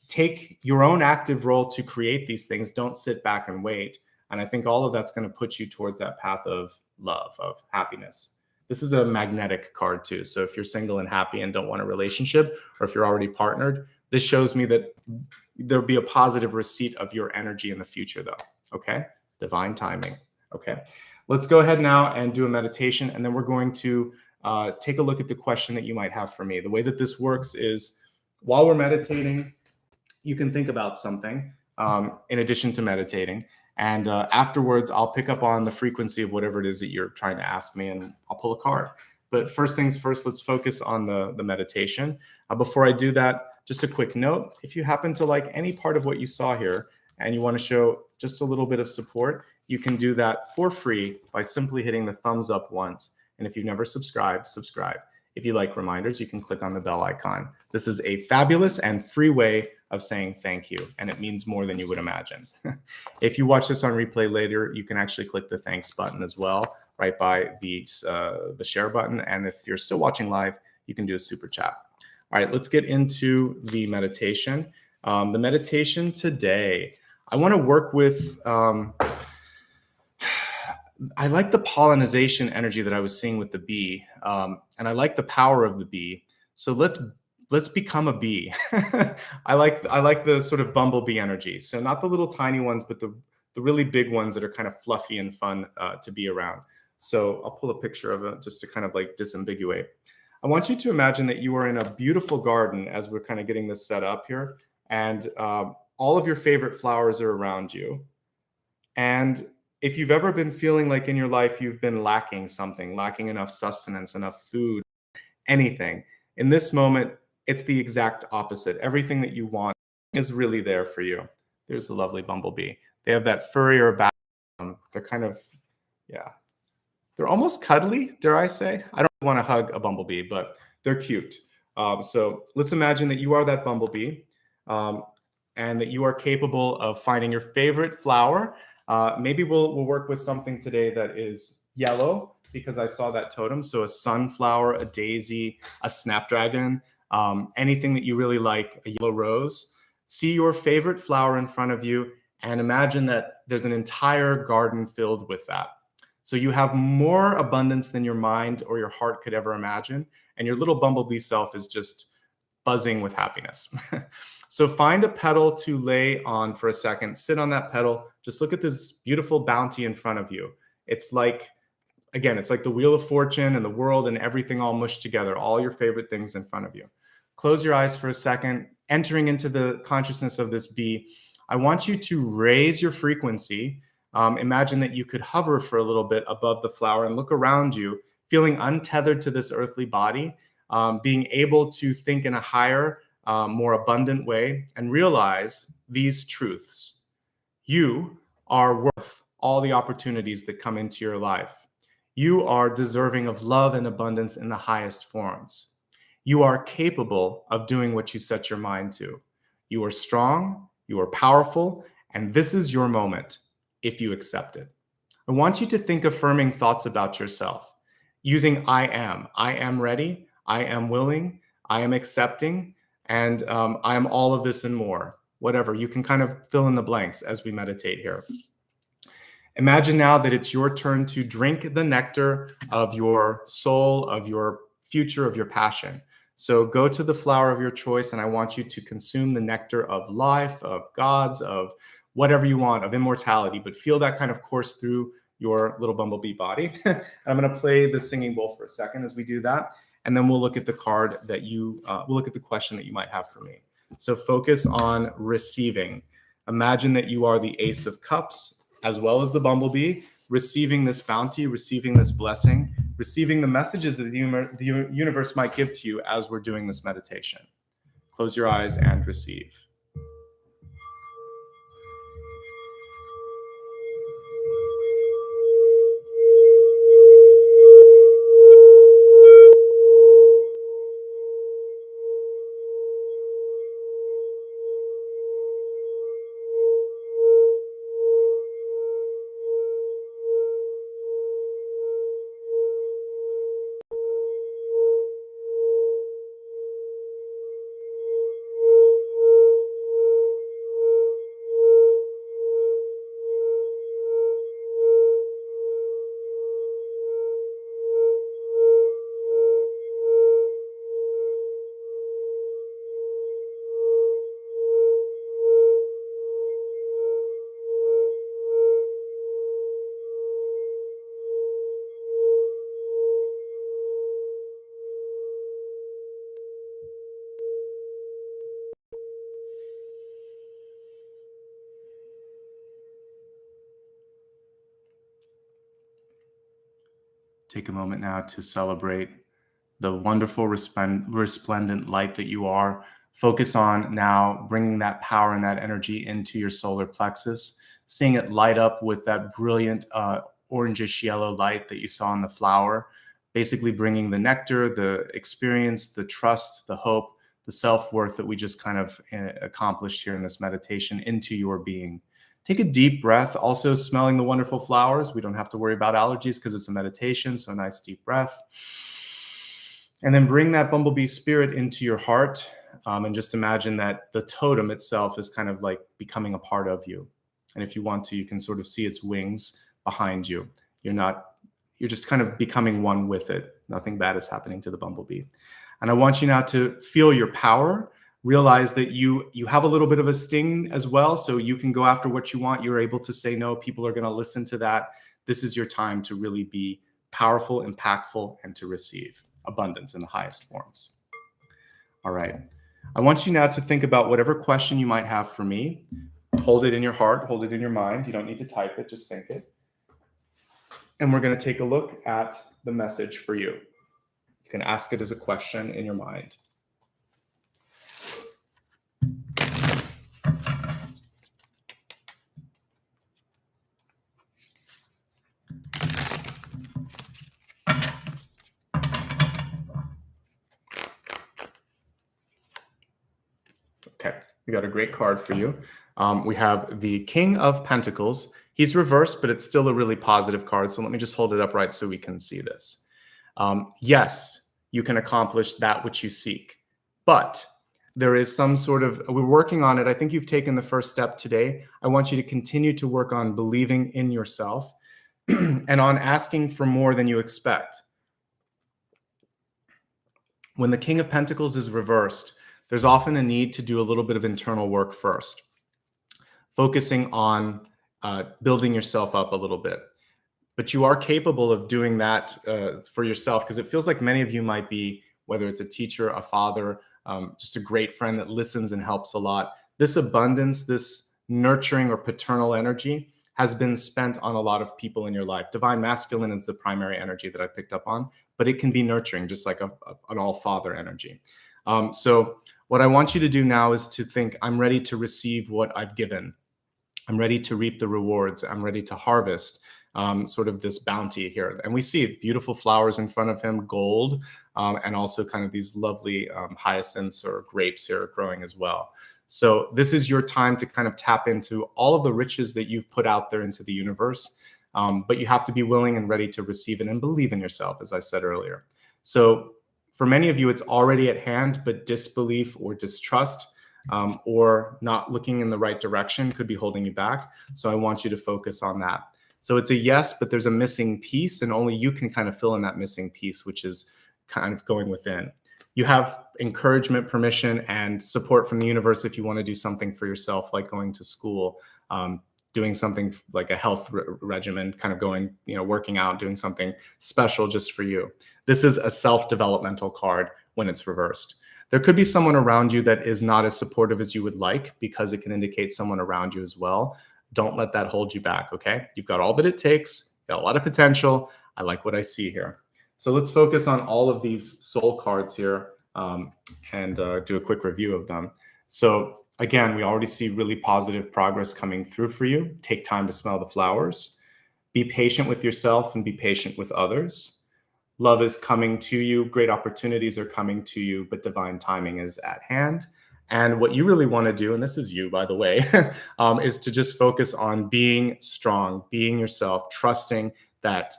take your own active role to create these things. Don't sit back and wait. And I think all of that's going to put you towards that path of love, of happiness. This is a magnetic card too. So if you're single and happy and don't want a relationship, or if you're already partnered, this shows me that there'll be a positive receipt of your energy in the future though. Okay. Divine timing. Okay. Let's go ahead now and do a meditation. And then we're going to take a look at the question that you might have for me. The way that this works is while we're meditating, you can think about something in addition to meditating. And afterwards, I'll pick up on the frequency of whatever it is that you're trying to ask me, and I'll pull a card. But first things first, let's focus on the meditation. Before I do that, just a quick note. If you happen to like any part of what you saw here and you want to show just a little bit of support, you can do that for free by simply hitting the thumbs up once. And if you've never subscribed, subscribe. If you like reminders, you can click on the bell icon. This is a fabulous and free way of saying thank you, and it means more than you would imagine. If you watch this on replay later, you can actually click the thanks button as well, right by the share button. And if you're still watching live, you can do a super chat. All right, let's get into the meditation. The meditation today, I want to work with, I like the pollination energy that I was seeing with the bee, and I like the power of the bee. So let's become a bee. I like the sort of bumblebee energy. So not the little tiny ones, but the really big ones that are kind of fluffy and fun to be around. So I'll pull a picture of it just to kind of like disambiguate. I want you to imagine that you are in a beautiful garden as we're kind of getting this set up here, and all of your favorite flowers are around you. And if you've ever been feeling like in your life you've been lacking something, lacking enough sustenance, enough food, anything, in this moment, it's the exact opposite. Everything that you want is really there for you. There's the lovely bumblebee. They have that furrier back. They're kind of, yeah, they're almost cuddly, dare I say. I don't want to hug a bumblebee, but they're cute. So let's imagine that you are that bumblebee, and that you are capable of finding your favorite flower. Maybe we'll work with something today that is yellow, because I saw that totem. So a sunflower, a daisy, a snapdragon, anything that you really like, a yellow rose. See your favorite flower in front of you and imagine that there's an entire garden filled with that. So you have more abundance than your mind or your heart could ever imagine. And your little bumblebee self is just buzzing with happiness. So find a petal to lay on for a second, sit on that petal, just look at this beautiful bounty in front of you. It's like, again, it's like the wheel of fortune and the world and everything all mushed together, all your favorite things in front of you. Close your eyes for a second, entering into the consciousness of this bee. I want you to raise your frequency. Imagine that you could hover for a little bit above the flower and look around you, feeling untethered to this earthly body, being able to think in a higher, more abundant way, and realize these truths. You are worth all the opportunities that come into your life. You are deserving of love and abundance in the highest forms. You are capable of doing what you set your mind to. You are strong, you are powerful, and this is your moment if you accept it. I want you to think affirming thoughts about yourself using I am ready, I am willing, I am accepting, and I am all of this and more. Whatever, you can kind of fill in the blanks as we meditate here. Imagine now that it's your turn to drink the nectar of your soul, of your future, of your passion. So go to the flower of your choice, and I want you to consume the nectar of life, of gods, of whatever you want, of immortality, but feel that kind of course through your little bumblebee body. I'm going to play the singing bowl for a second as we do that, and then we'll look at the card that we'll look at the question that you might have for me. So focus on receiving. Imagine that you are the Ace of Cups, as well as the bumblebee, receiving this bounty, receiving this blessing, receiving the messages that the universe might give to you as we're doing this meditation. Close your eyes and receive. Take a moment now to celebrate the wonderful resplendent light that you are. Focus on now bringing that power and that energy into your solar plexus, seeing it light up with that brilliant orangish yellow light that you saw in the flower, basically bringing the nectar, the experience, the trust, the hope, the self-worth that we just kind of accomplished here in this meditation into your being. Take a deep breath, also smelling the wonderful flowers. We don't have to worry about allergies because it's a meditation, so a nice deep breath. And then bring that bumblebee spirit into your heart, and just imagine that the totem itself is kind of like becoming a part of you. And if you want to, you can sort of see its wings behind you. You're just kind of becoming one with it. Nothing bad is happening to the bumblebee. And I want you now to feel your power. Realize that you have a little bit of a sting as well, so you can go after what you want. You're able to say no. People are going to listen to that. This is your time to really be powerful, impactful, and to receive abundance in the highest forms. All right. I want you now to think about whatever question you might have for me. Hold it in your heart. Hold it in your mind. You don't need to type it. Just think it. And we're going to take a look at the message for you. You can ask it as a question in your mind. Okay, we got a great card for you. We have the King of Pentacles. He's reversed, but it's still a really positive card. So let me just hold it upright so we can see this. Yes, you can accomplish that which you seek, but there is some sort of, we're working on it. I think you've taken the first step today. I want you to continue to work on believing in yourself and on asking for more than you expect. When the King of Pentacles is reversed, there's often a need to do a little bit of internal work first, focusing on building yourself up a little bit. But you are capable of doing that for yourself, because it feels like many of you might be, whether it's a teacher, a father, just a great friend that listens and helps a lot. This abundance, this nurturing or paternal energy has been spent on a lot of people in your life. Divine masculine is the primary energy that I picked up on, but it can be nurturing, just like an all-father energy. So what I want you to do now is to think, I'm ready to receive what I've given. I'm ready to reap the rewards. I'm ready to harvest sort of this bounty here. And we see beautiful flowers in front of him, gold, and also kind of these lovely hyacinths or grapes here growing as well. So this is your time to kind of tap into all of the riches that you've put out there into the universe. But you have to be willing and ready to receive it and believe in yourself, as I said earlier. So for many of you, it's already at hand, but disbelief or distrust or not looking in the right direction could be holding you back. So I want you to focus on that. So it's a yes, but there's a missing piece, and only you can kind of fill in that missing piece, which is kind of going within. You have encouragement, permission, and support from the universe if you want to do something for yourself, like going to school, doing something like a health regimen, kind of going, working out, doing something special just for you. This is a self-developmental card when it's reversed. There could be someone around you that is not as supportive as you would like, because it can indicate someone around you as well. Don't let that hold you back, okay? You've got all that it takes, got a lot of potential. I like what I see here. So let's focus on all of these soul cards here and do a quick review of them. So again, we already see really positive progress coming through for you. Take time to smell the flowers. Be patient with yourself and be patient with others. Love is coming to you. Great opportunities are coming to you, but divine timing is at hand. And what you really want to do, and this is you, by the way, is to just focus on being strong, being yourself, trusting that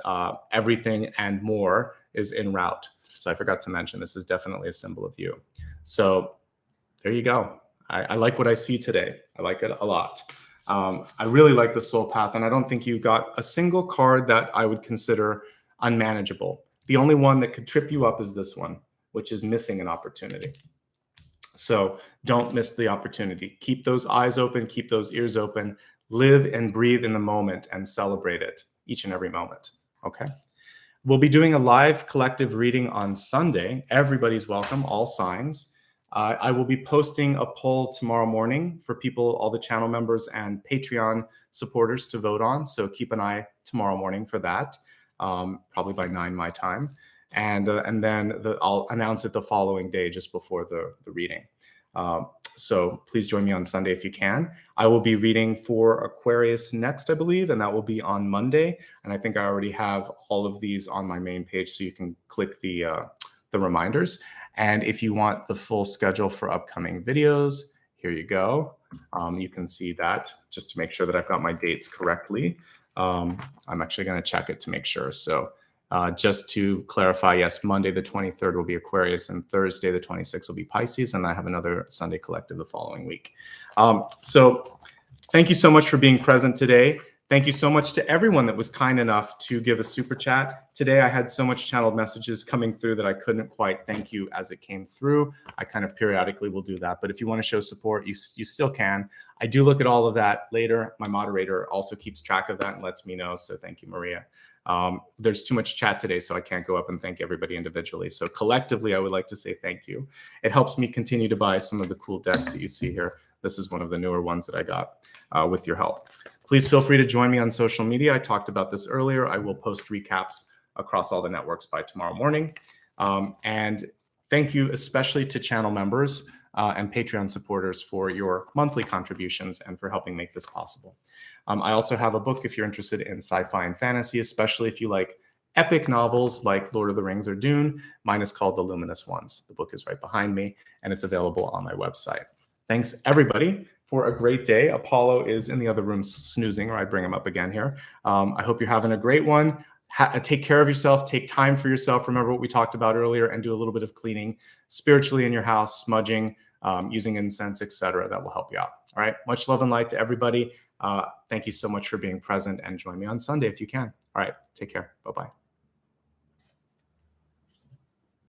everything and more is en route. So I forgot to mention, this is definitely a symbol of you. So there you go. I like what I see today. I like it a lot. I really like the soul path, and I don't think you got a single card that I would consider unmanageable. The only one that could trip you up is this one, which is missing an opportunity. So don't miss the opportunity. Keep those eyes open, keep those ears open, live and breathe in the moment and celebrate it each and every moment, okay? We'll be doing a live collective reading on Sunday. Everybody's welcome, all signs. I will be posting a poll tomorrow morning for people, all the channel members and Patreon supporters to vote on. So keep an eye tomorrow morning for that. probably by 9 my time. And then I'll announce it the following day just before the reading. So please join me on Sunday if you can. I will be reading for Aquarius next, I believe, and that will be on Monday. And I think I already have all of these on my main page, so you can click the reminders. And if you want the full schedule for upcoming videos, here you go. You can see that just to make sure that I've got my dates correctly. I'm actually going to check it to make sure. So just to clarify, yes, Monday the 23rd will be Aquarius and Thursday the 26th will be Pisces, and I have another Sunday collective the following week. So thank you so much for being present today. Thank you so much to everyone that was kind enough to give a super chat. Today I had so much channeled messages coming through that I couldn't quite thank you as it came through. I kind of periodically will do that, but if you want to show support, you still can. I do look at all of that later. My moderator also keeps track of that and lets me know, so thank you, Maria. There's too much chat today, so I can't go up and thank everybody individually. So collectively, I would like to say thank you. It helps me continue to buy some of the cool decks that you see here. This is one of the newer ones that I got with your help. Please feel free to join me on social media. I talked about this earlier. I will post recaps across all the networks by tomorrow morning. And thank you especially to channel members and Patreon supporters for your monthly contributions and for helping make this possible. I also have a book if you're interested in sci-fi and fantasy, especially if you like epic novels like Lord of the Rings or Dune. Mine is called The Luminous Ones. The book is right behind me, and it's available on my website. Thanks, everybody, for a great day. Apollo is in the other room snoozing, or I bring him up again here. I hope you're having a great one. Take care of yourself. Take time for yourself. Remember what we talked about earlier, and do a little bit of cleaning spiritually in your house, smudging, using incense, etc. That will help you out. All right. Much love and light to everybody. Thank you so much for being present, and join me on Sunday if you can. All right. Take care. Bye-bye.